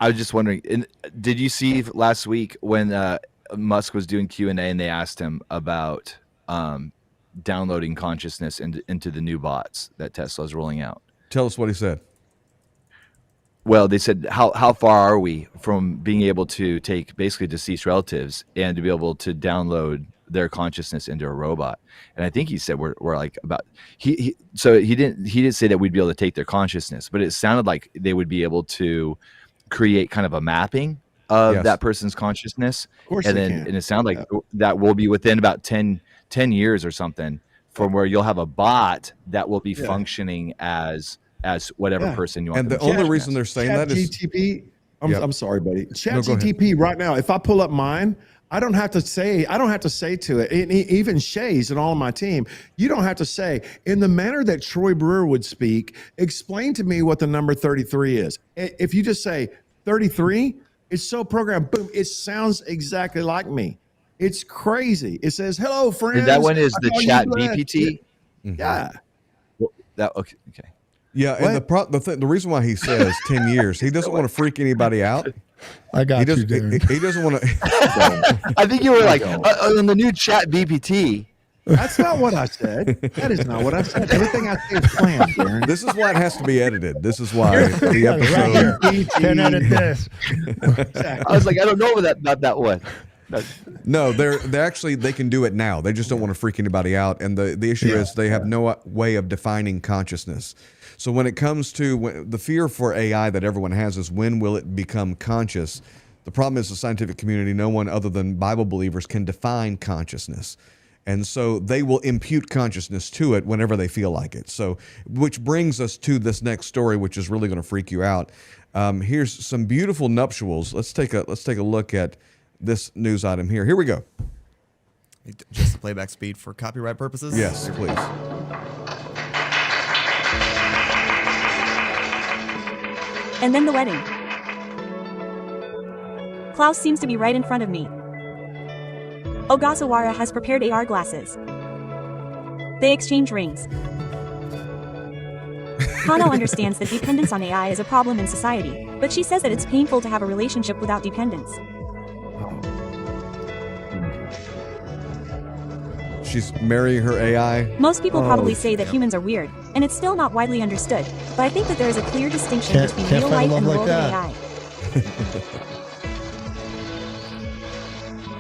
Speaker 3: I was just wondering, did you see last week when Musk was doing Q&A and they asked him about downloading consciousness into the new bots that Tesla's rolling out?
Speaker 1: Tell us what he said.
Speaker 3: Well, they said, how far are we from being able to take basically deceased relatives and to be able to download their consciousness into a robot? And I think he said we're like about so he didn't say that we'd be able to take their consciousness, but it sounded like they would be able to create kind of a mapping of that person's consciousness.
Speaker 4: Of course,
Speaker 3: and
Speaker 4: they
Speaker 3: then
Speaker 4: can.
Speaker 3: and it sounded like that will be within about 10 years or something, from where you'll have a bot that will be functioning as whatever person you want.
Speaker 1: And the
Speaker 3: them to
Speaker 1: only
Speaker 3: be.
Speaker 1: reason they're saying that is
Speaker 4: ChatGPT. I'm sorry, buddy.
Speaker 1: go ahead.
Speaker 4: ChatGPT right now, if I pull up mine, I don't have to say to it, and even Shay's and all of my team, you don't have to say, in the manner that Troy Brewer would speak, explain to me what the number 33 is. If you just say 33, it's so programmed, boom, it sounds exactly like me. It's crazy. It says, hello, friends.
Speaker 3: And that one is
Speaker 4: I
Speaker 3: the
Speaker 4: call you
Speaker 3: Chat
Speaker 4: blessed.
Speaker 3: GPT.
Speaker 4: Yeah.
Speaker 3: That okay.
Speaker 1: yeah, and the reason why he says 10 years, he doesn't want to freak anybody out.
Speaker 5: I got
Speaker 1: He
Speaker 5: you,
Speaker 1: doesn't.
Speaker 5: Darren.
Speaker 1: He doesn't want to.
Speaker 3: I think you were like on the new Chat GPT.
Speaker 4: That's not what I said. That is not what I said. Everything I say is planned, Darren.
Speaker 1: This is why it has to be edited. This is why the
Speaker 5: Right here.
Speaker 1: episode.
Speaker 5: Can edit this.
Speaker 3: I was like, I don't know about that one.
Speaker 1: No, they can do it now. They just don't want to freak anybody out. And the issue is they have no way of defining consciousness. So when it comes to the fear for AI that everyone has is, when will it become conscious? The problem is the scientific community, no one other than Bible believers can define consciousness. And so they will impute consciousness to it whenever they feel like it. So, which brings us to this next story, which is really going to freak you out. Here's some beautiful nuptials. Let's take a look at this news item here. Here we go.
Speaker 2: Just the playback speed for copyright purposes?
Speaker 1: Yes, please.
Speaker 9: And then the wedding. Klaus seems to be right in front of me. Ogasawara has prepared AR glasses. They exchange rings. Kano understands that dependence on AI is a problem in society, but she says that it's painful to have a relationship without dependence.
Speaker 1: She's marrying her AI.
Speaker 9: Most people probably say that humans are weird, and it's still not widely understood, but I think that there is a clear distinction between
Speaker 5: Can't
Speaker 9: real
Speaker 5: find
Speaker 9: life and the
Speaker 5: love
Speaker 9: world
Speaker 5: like
Speaker 9: of AI.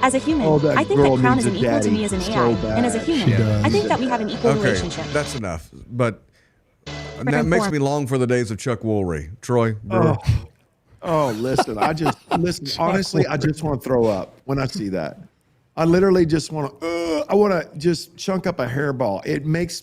Speaker 9: As a human,
Speaker 4: Oh, that
Speaker 9: I think that
Speaker 4: girl
Speaker 9: Crown is
Speaker 4: needs
Speaker 9: an
Speaker 4: a
Speaker 9: equal to
Speaker 4: daddy
Speaker 9: me as an
Speaker 4: so
Speaker 9: AI,
Speaker 4: bad.
Speaker 9: and as a
Speaker 5: She
Speaker 9: human,
Speaker 5: does.
Speaker 9: I think that we have an equal
Speaker 1: Okay,
Speaker 9: relationship.
Speaker 1: that's enough. But that makes me long for the days of Chuck Woolery. Troy, Brewer.
Speaker 4: Oh, listen, honestly, I just want to throw up when I see that. I literally just want to, I want to just chunk up a hairball. It makes,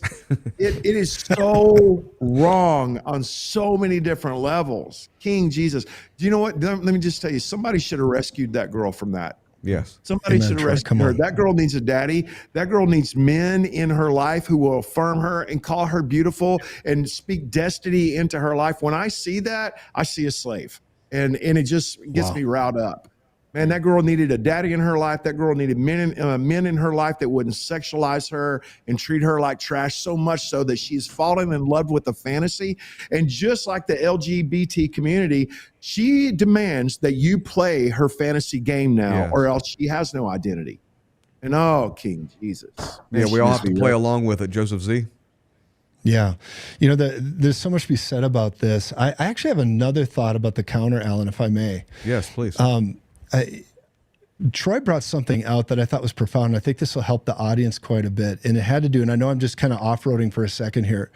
Speaker 4: it is so wrong on so many different levels. King Jesus. Do you know what? Let me just tell you, somebody should have rescued that girl from that.
Speaker 1: Yes.
Speaker 4: Somebody
Speaker 5: Amen,
Speaker 4: should have
Speaker 5: Troy.
Speaker 4: rescued
Speaker 5: Come
Speaker 4: her.
Speaker 5: on.
Speaker 4: That girl needs a daddy. That girl needs men in her life who will affirm her and call her beautiful and speak destiny into her life. When I see that, I see a slave. And it just gets me riled up. Man, that girl needed a daddy in her life. That girl needed men in her life that wouldn't sexualize her and treat her like trash, so much so that she's fallen in love with the fantasy. And just like the LGBT community, she demands that you play her fantasy game now,
Speaker 1: Yes.
Speaker 4: or else she has no identity. And oh, King Jesus. Man,
Speaker 1: Yeah,
Speaker 4: she
Speaker 1: we all
Speaker 4: needs
Speaker 1: have to
Speaker 4: be
Speaker 1: play
Speaker 4: right.
Speaker 1: along with it, Joseph Z.
Speaker 5: Yeah. You know, there's so much to be said about this. I actually have another thought about the counter, Alan, if I may.
Speaker 1: Yes, please.
Speaker 5: Troy brought something out that I thought was profound. I think this will help the audience quite a bit. And it had to do, and I know I'm just kind of off-roading for a second here,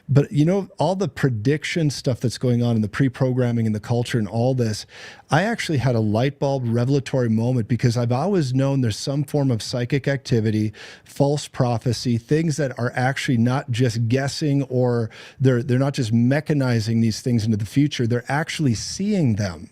Speaker 5: but you know, all the prediction stuff that's going on in the pre-programming and the culture and all this, I actually had a light bulb revelatory moment because I've always known there's some form of psychic activity, false prophecy, things that are actually not just guessing, or they're not just mechanizing these things into the future, they're actually seeing them.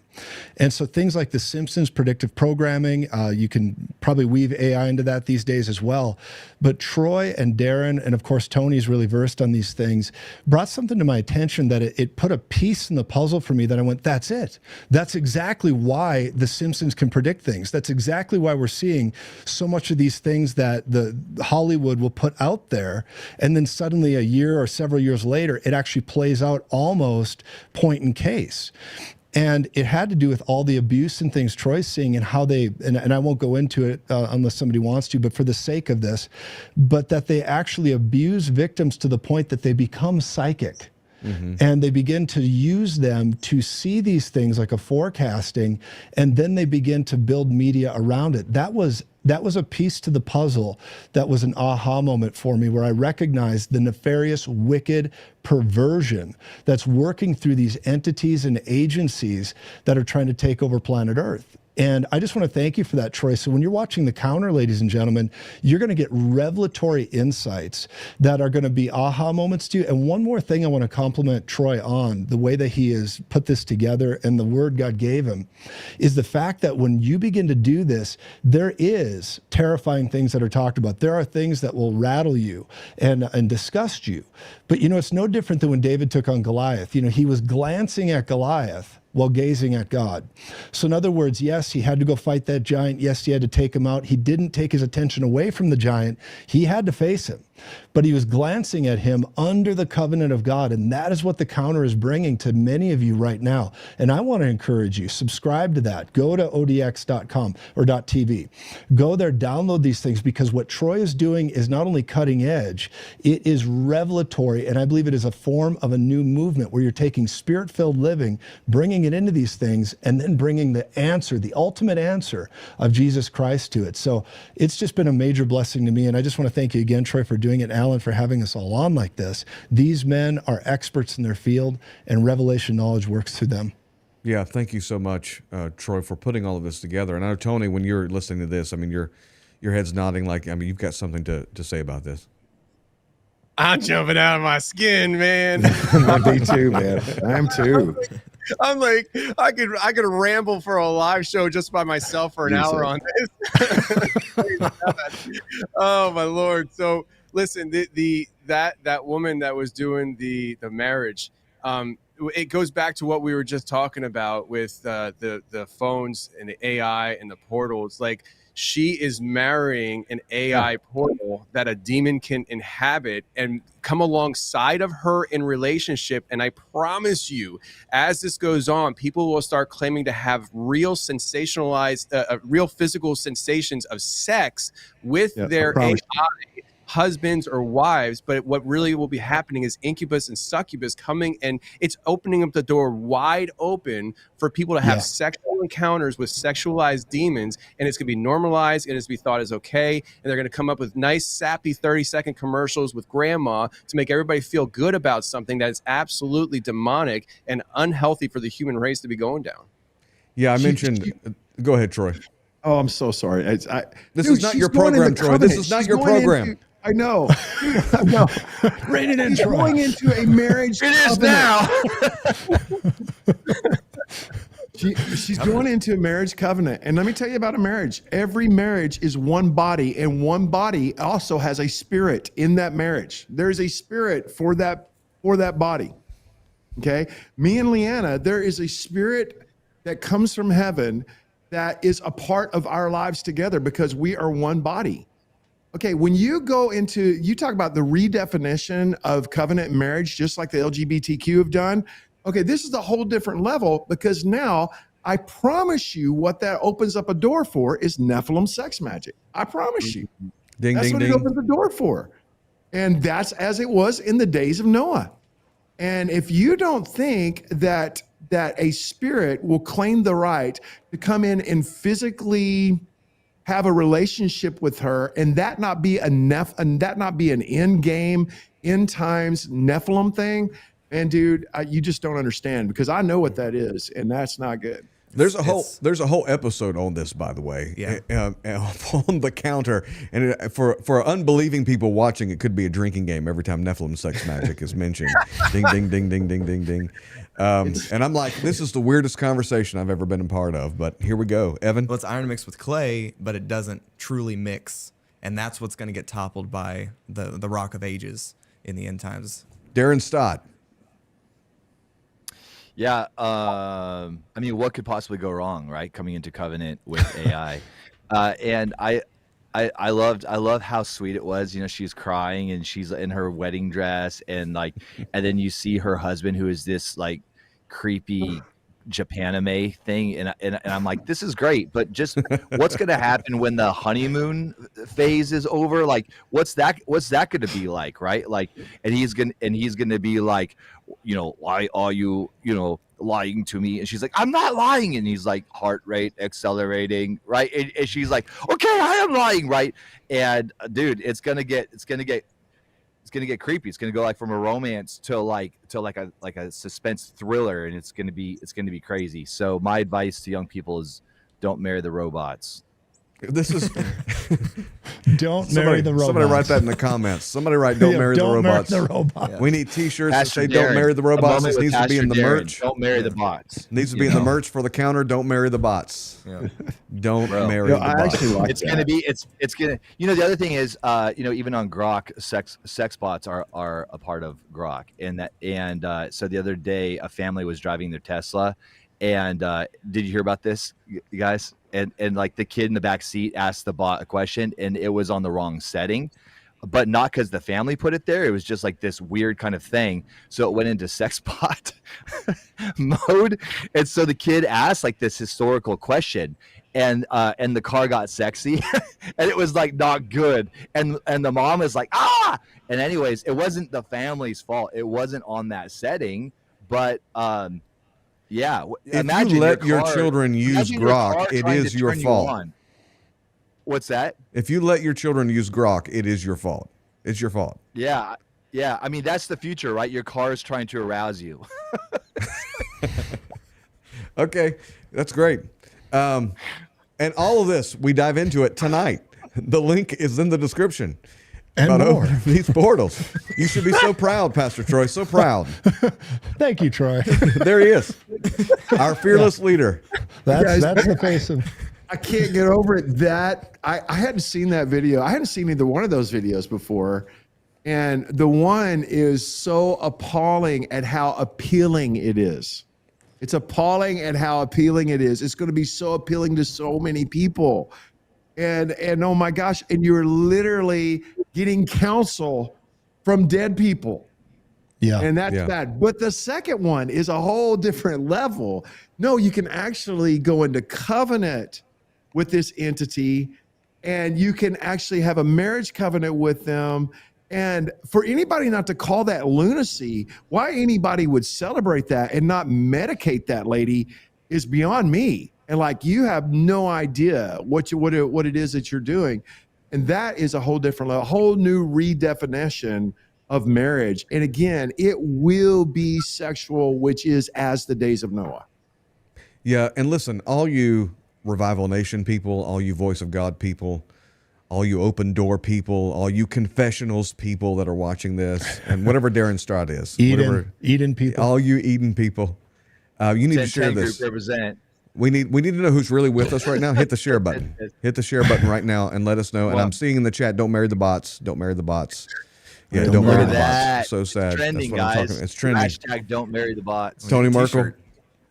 Speaker 5: And so things like The Simpsons, predictive programming, you can probably weave AI into that these days as well. But Troy and Darren, and of course Tony's really versed on these things, brought something to my attention that it put a piece in the puzzle for me that I went, that's it. That's exactly why The Simpsons can predict things. That's exactly why we're seeing so much of these things that the Hollywood will put out there. And then suddenly a year or several years later, it actually plays out almost point in case. And it had to do with all the abuse and things Troy's seeing and how they, and I won't go into it unless somebody wants to, but for the sake of this, but that they actually abuse victims to the point that they become psychic. And they begin to use them to see these things like a forecasting, and then they begin to build media around it. That was a piece to the puzzle that was an aha moment for me, where I recognized the nefarious, wicked perversion that's working through these entities and agencies that are trying to take over planet Earth. And I just want to thank you for that, Troy. So when you're watching The Counter, ladies and gentlemen, you're going to get revelatory insights that are going to be aha moments to you. And one more thing I want to compliment Troy on, the way that he has put this together and the word God gave him, is the fact that when you begin to do this, there is terrifying things that are talked about. There are things that will rattle you and disgust you. But, you know, it's no different than when David took on Goliath. You know, he was glancing at Goliath while gazing at God. So in other words, yes, he had to go fight that giant. Yes, he had to take him out. He didn't take his attention away from the giant. He had to face him, but he was glancing at him under the covenant of God. And that is what The Counter is bringing to many of you right now. And I want to encourage you, subscribe to that. Go to odx.com or .tv. Go there, download these things, because what Troy is doing is not only cutting edge, it is revelatory. And I believe it is a form of a new movement where you're taking spirit-filled living, bringing it into these things, and then bringing the answer, the ultimate answer of Jesus Christ to it. So it's just been a major blessing to me. And I just want to thank you again, Troy, for doing it, and Alan, for having us all on like this. These men are experts in their field, and revelation knowledge works through them.
Speaker 1: Yeah, thank you so much, Troy, for putting all of this together. And I know, Tony, when you're listening to this, I mean, your head's nodding like, I mean, you've got something to say about this.
Speaker 6: I'm jumping out of my skin, man.
Speaker 4: Me too, man. I'm too.
Speaker 6: I'm like, I could ramble for a live show just by myself for an hour on this. Oh my Lord. So listen, that woman that was doing the marriage, it goes back to what we were just talking about with the phones and the AI and the portals. Like, she is marrying an AI portal that a demon can inhabit and come alongside of her in relationship. And I promise you, as this goes on, people will start claiming to have real sensationalized, real physical sensations of sex with their AI husbands or wives. But what really will be happening is incubus and succubus coming, and it's opening up the door wide open for people to have sexual encounters with sexualized demons, and it's going to be normalized, and it's going to be thought as okay, and they're going to come up with nice sappy 30-second commercials with grandma to make everybody feel good about something that is absolutely demonic and unhealthy for the human race to be going down.
Speaker 1: Yeah, I mentioned go ahead, Troy.
Speaker 4: Oh, I'm so sorry.
Speaker 1: This is not your program, Troy. This is not your program.
Speaker 4: I know. I know.
Speaker 5: Rein it in,
Speaker 4: She's
Speaker 5: Troy.
Speaker 4: going into a marriage.
Speaker 3: It is now.
Speaker 4: She's going into a marriage covenant. And let me tell you about a marriage. Every marriage is one body, and one body also has a spirit in that marriage. There's a spirit for that body. Okay? Me and Leanna, there is a spirit that comes from heaven, that is a part of our lives together because we are one body. Okay, when you talk about the redefinition of covenant marriage, just like the LGBTQ have done. Okay, this is a whole different level because now I promise you what that opens up a door for is Nephilim sex magic. I promise you. That's what it opens the door for. And that's as it was in the days of Noah. And if you don't think that a spirit will claim the right to come in and physically have a relationship with her, and that not be an end game, end times Nephilim thing, and dude, you just don't understand because I know what that is, and that's not good.
Speaker 1: There's a whole episode on this, by the way, on the counter, and for unbelieving people watching, it could be a drinking game every time Nephilim sex magic is mentioned. Ding, ding, ding, ding, ding, ding, ding. And I'm like, this is the weirdest conversation I've ever been a part of, but here we go. Evan?
Speaker 2: Well, it's iron mixed with clay, but it doesn't truly mix, and that's what's going to get toppled by the Rock of Ages in the end times.
Speaker 1: Darren Stott.
Speaker 3: Yeah, I mean, what could possibly go wrong, right? Coming into covenant with AI, and I love how sweet it was. You know, she's crying and she's in her wedding dress, and then you see her husband, who is this like creepy Japanime thing, and I'm like, this is great, but just what's gonna happen when the honeymoon phase is over? Like, what's that gonna be like, right? Like, and he's gonna be like, you know, why are you, you know, lying to me? And she's like, I'm not lying. And he's like, heart rate accelerating, right? And she's like, okay, I am lying, right? And dude, it's gonna get creepy. It's gonna go like from a romance to like a suspense thriller, and it's gonna be crazy. So my advice to young people is don't marry the robots.
Speaker 1: This is
Speaker 5: don't marry the robots.
Speaker 1: Somebody write that in the comments. Somebody write don't marry the robots.
Speaker 5: Marry the robots.
Speaker 1: Yeah. We need t-shirts that say
Speaker 3: Darren,
Speaker 1: don't marry the robots. This needs to be in the merch.
Speaker 3: Don't marry the bots.
Speaker 1: Needs to be in the merch for the counter. Don't marry the bots.
Speaker 2: Yeah.
Speaker 1: Don't marry the bots.
Speaker 4: Actually like
Speaker 3: it's gonna be it's gonna, you know, the other thing is you know, even on Grok, sex bots are a part of Grok, and so the other day a family was driving their Tesla, and did you hear about this, you guys? And like the kid in the back seat asked the bot a question, and it was on the wrong setting, but not because the family put it there. It was just like this weird kind of thing. So it went into sex bot mode. And so the kid asked like this historical question, and the car got sexy and it was like not good. And the mom is like, ah! And anyways, it wasn't the family's fault. It wasn't on that setting, but yeah.
Speaker 1: If you let your children use Grok, it is your fault.
Speaker 3: What's that?
Speaker 1: If you let your children use Grok, it is your fault. It's your fault.
Speaker 3: Yeah. Yeah. I mean, that's the future, right? Your car is trying to arouse you.
Speaker 1: Okay. That's great. And all of this, we dive into it tonight. The link is in the description.
Speaker 5: And
Speaker 1: about
Speaker 5: more.
Speaker 1: opening these portals. You should be so proud, Pastor Troy. So proud.
Speaker 5: Thank you, Troy.
Speaker 1: There he is, our fearless leader.
Speaker 5: That's the face of.
Speaker 4: I can't get over it. That I hadn't seen that video. I hadn't seen either one of those videos before, and the one is so appalling at how appealing it is. It's appalling at how appealing it is. It's going to be so appealing to so many people. And oh my gosh, and you're literally getting counsel from dead people.
Speaker 5: Yeah.
Speaker 4: And that's bad. But the second one is a whole different level. No, you can actually go into covenant with this entity, and you can actually have a marriage covenant with them. And for anybody not to call that lunacy, why anybody would celebrate that and not medicate that lady is beyond me. And like, you have no idea what it is that you're doing. And that is a whole different level, a whole new redefinition of marriage. And again, it will be sexual, which is as the days of Noah.
Speaker 1: Yeah. And listen, all you Revival Nation people, all you Voice of God people, all you Open Door people, all you confessionals people that are watching this, and whatever Darren Stott is,
Speaker 5: Eden people,
Speaker 1: all you Eden people, you need to share this.
Speaker 3: Represent.
Speaker 1: We need to know who's really with us right now. Hit the share button. Hit the share button right now and let us know. And I'm seeing in the chat, don't marry the bots. Don't marry the bots. Yeah, don't marry the bots. So sad.
Speaker 3: It's trending,
Speaker 1: That's what I'm
Speaker 3: guys.
Speaker 1: talking about. It's trending.
Speaker 3: Hashtag don't marry the bots.
Speaker 1: Tony Merkel.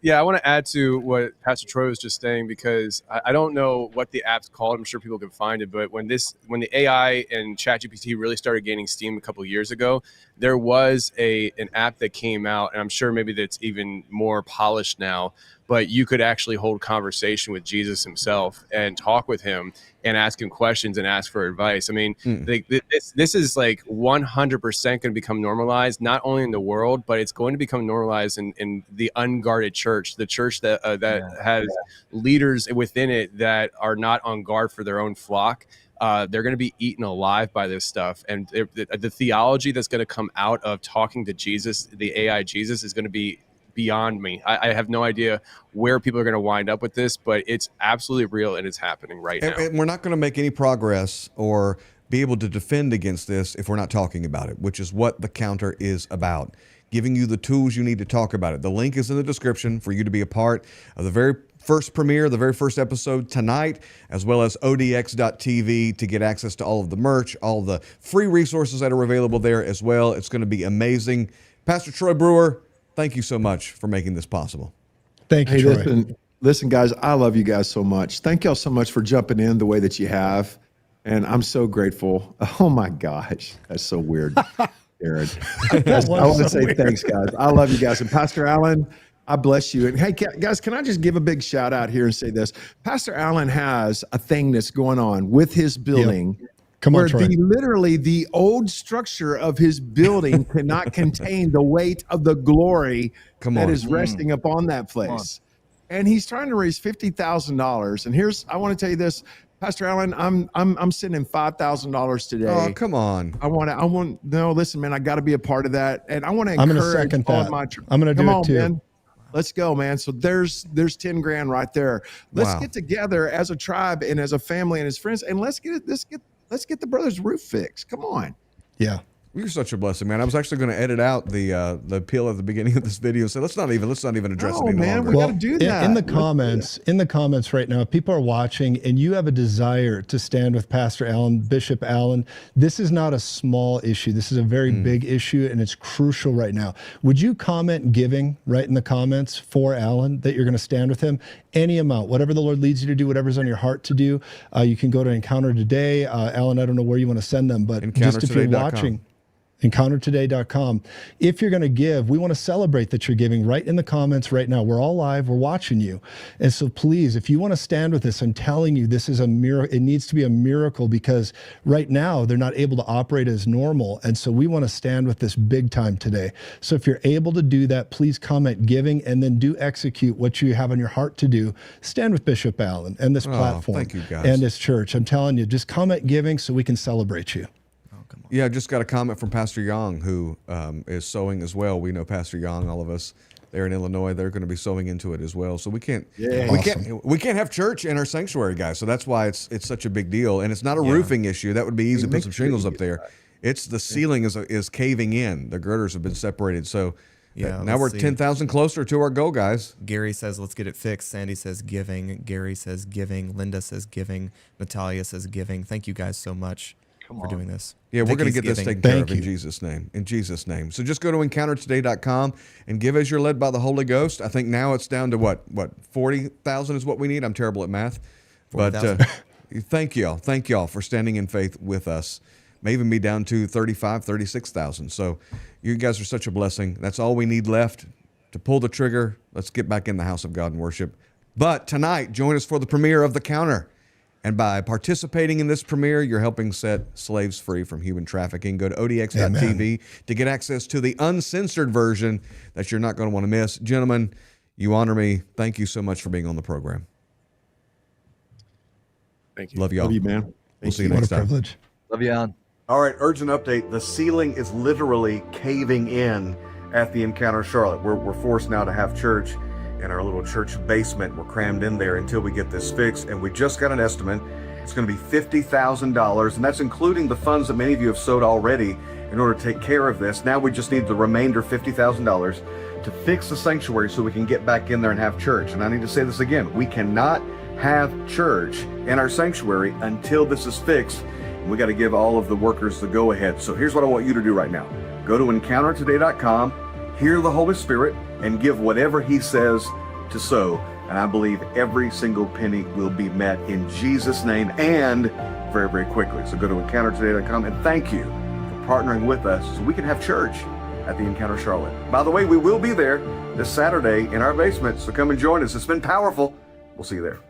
Speaker 6: Yeah, I want to add to what Pastor Troy was just saying, because I don't know what the app's called. I'm sure people can find it. But when the AI and ChatGPT really started gaining steam a couple of years ago, there was an app that came out, and I'm sure maybe that's even more polished now. But you could actually hold conversation with Jesus himself and talk with him and ask him questions and ask for advice. I mean, this is like 100% going to become normalized, not only in the world, but it's going to become normalized in the unguarded church, the church that has leaders within it that are not on guard for their own flock. They're going to be eaten alive by this stuff. And the theology that's going to come out of talking to Jesus, the AI Jesus, is going to be beyond me. I have no idea where people are going to wind up with this, but it's absolutely real and it's happening right now.
Speaker 1: And we're not going to make any progress or be able to defend against this if we're not talking about it, which is what the counter is about. Giving you the tools you need to talk about it. The link is in the description for you to be a part of the very first premiere, the very first episode tonight, as well as odx.tv to get access to all of the merch, all the free resources that are available there as well. It's going to be amazing. Pastor Troy Brewer, thank you so much for making this possible.
Speaker 5: Thank you, Troy.
Speaker 4: Listen, guys, I love you guys so much. Thank y'all so much for jumping in the way that you have. And I'm so grateful. Oh my gosh, that's so weird, Aaron. I want to say thanks, guys. I love you guys. And Pastor Allen, I bless you. And hey, guys, can I just give a big shout out here and say this? Pastor Allen has a thing that's going on with his building.
Speaker 5: Yep. Come on,
Speaker 4: where
Speaker 5: Troy.
Speaker 4: literally the old structure of his building cannot contain the weight of the glory that is resting upon that place. And he's trying to raise $50,000. And I want to tell you this, Pastor Allen, I'm sending $5,000 today.
Speaker 1: Oh, come on.
Speaker 4: No, listen, man, I got to be a part of that. And I want to
Speaker 5: I'm
Speaker 4: encourage
Speaker 5: going to second
Speaker 4: all
Speaker 5: that.
Speaker 4: my
Speaker 5: I'm going to do it too.
Speaker 4: Man. Let's go, man. So there's 10 grand right there. Let's get together as a tribe and as a family and as friends, and let's get the brother's roof fixed. Come on.
Speaker 5: Yeah.
Speaker 1: You're such a blessing, man. I was actually going to edit out the appeal at the beginning of this video and say let's not even address it any longer.
Speaker 4: We got to do that.
Speaker 5: In the comments right now, people are watching, and you have a desire to stand with Pastor Allen, Bishop Allen. This is not a small issue. This is a very big issue, and it's crucial right now. Would you comment giving right in the comments for Allen that you're going to stand with him? Any amount, whatever the Lord leads you to do, whatever's on your heart to do. You can go to Encounter Today. Allen, I don't know where you want to send them, but just if you're watching. EncounterToday.com. If you're going to give, we want to celebrate that you're giving right in the comments right now. We're all live. We're watching you. And so please, if you want to stand with this, I'm telling you, this is a miracle. It needs to be a miracle because right now they're not able to operate as normal. And so we want to stand with this big time today. So if you're able to do that, please comment giving and then do execute what you have on your heart to do. Stand with Bishop Allen and this platform
Speaker 1: thank you, guys.
Speaker 5: and this church. I'm telling you, just comment giving so we can celebrate you.
Speaker 1: Yeah, I just got a comment from Pastor Young, who is sowing as well. We know Pastor Young, all of us there in Illinois. They're going to be sowing into it as well. So we can't have church in our sanctuary, guys. So that's why it's such a big deal. And it's not a roofing issue. That would be easy to put some shingles up there. It's the ceiling is caving in. The girders have been separated. So now we're 10,000 closer to our goal, guys.
Speaker 2: Gary says, let's get it fixed. Sandy says giving. Gary says giving. Linda says giving. Natalia says giving. Thank you guys so much for doing this.
Speaker 1: Yeah, we're going to get this taken care of in Jesus' name. In Jesus' name. So just go to EncounterToday.com and give as you're led by the Holy Ghost. I think now it's down to what 40,000 is what we need. I'm terrible at math. 40, but thank y'all for standing in faith with us. May even be down to 35, 36,000. So you guys are such a blessing. That's all we need left to pull the trigger. Let's get back in the house of God and worship. But tonight, join us for the premiere of The Counter. And by participating in this premiere, you're helping set slaves free from human trafficking. Go to odx.tv to get access to the uncensored version that you're not going to want to miss. Gentlemen, you honor me. Thank you so much for being on the program.
Speaker 6: Thank you.
Speaker 1: Love y'all.
Speaker 4: Love you, man.
Speaker 1: We'll see you next time.
Speaker 5: Privilege.
Speaker 3: Love you, Alan.
Speaker 1: All right, urgent update. The ceiling is literally caving in at the Encounter Charlotte. We're forced now to have church in our little church basement. We're crammed in there until we get this fixed, and we just got an estimate. It's going to be $50,000, and that's including the funds that many of you have sowed already in order to take care of this. Now we just need the remainder $50,000 to fix the sanctuary so we can get back in there and have church. And I need to say this again. We cannot have church in our sanctuary until this is fixed. And we got to give all of the workers the go-ahead. So here's what I want you to do right now. Go to EncounterToday.com, hear the Holy Spirit, and give whatever He says to sow. And I believe every single penny will be met in Jesus' name and very, very quickly. So go to encountertoday.com and thank you for partnering with us so we can have church at the Encounter Charlotte. By the way, we will be there this Saturday in our basement, so come and join us. It's been powerful. We'll see you there.